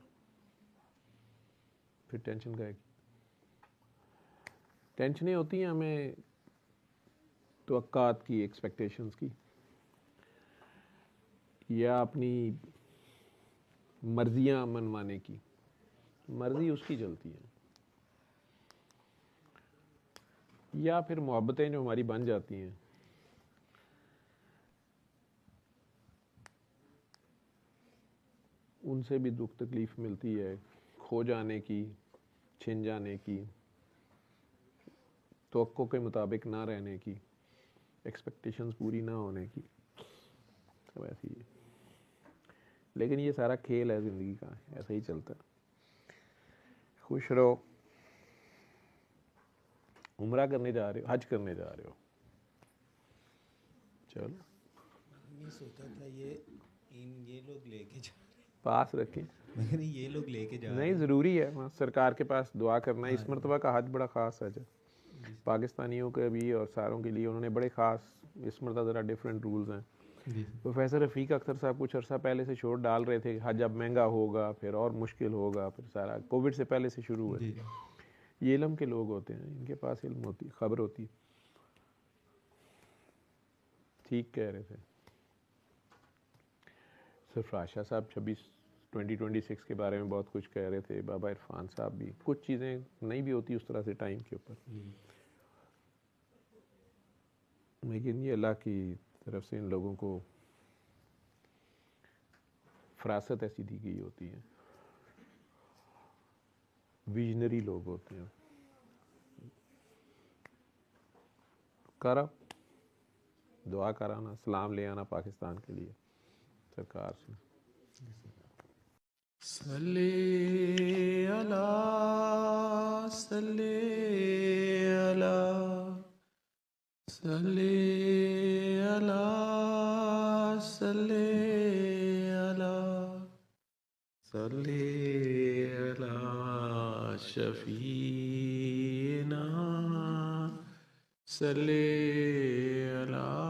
फिर टेंशन का है। टेंशनें होती हैं हमें तवक्कात की, एक्सपेक्टेशंस की, या अपनी मर्जियां मनवाने की। मर्जी उसकी चलती है, या फिर मोहब्बतें जो हमारी बन जाती हैं, उनसे भी दुख तकलीफ मिलती है, खो जाने की, छिन जाने की, तवक्को के मुताबिक ना रहने की, एक्सपेक्टेशंस पूरी ना होने की, सब ऐसी है। लेकिन ये सारा खेल है ज़िंदगी का, ऐसा ही चलता है। खुश रहो। उम्रा करने जा रहे हो, हज करने जा रहे हो, चलो मैं सोचा था ये लोग लेके जा पास रखें। मैंने ये लोग लेके जा नहीं, ज़रूरी है वहाँ सरकार के पास दुआ करना। इस हाँ, मरतबा का हज बड़ा ख़ास हज है पाकिस्तानियों के भी और सारों के लिए। उन्होंने बड़े ख़ास, इस मरतबा ज़रा डिफरेंट रूल्स हैं। प्रोफेसर रफ़ीक अख्तर साहब कुछ अर्सा पहले से शोर डाल रहे थे, हज अब महंगा होगा, फिर और मुश्किल होगा, फिर सारा कोविड से पहले से शुरू हुआ। ये इल्म के लोग होते हैं, इनके पास इल्म होती, खबर होती। ठीक कह रहे थे सरफराज शाह साहब 2026 के बारे में बहुत कुछ कह रहे थे। बाबा इरफान साहब भी, कुछ चीज़ें नहीं भी होती उस तरह से टाइम के ऊपर, लेकिन ये अल्लाह की तरफ से इन लोगों को फरासत ऐसी दी गई होती है, विजनरी लोग होते हैं। करा दुआ कराना, सलाम ले आना पाकिस्तान के लिए सरकार से। सल्ले अला सल्ले अला सल्ले अला सल्ले अला सल्ले अला शफीना सल्ले अला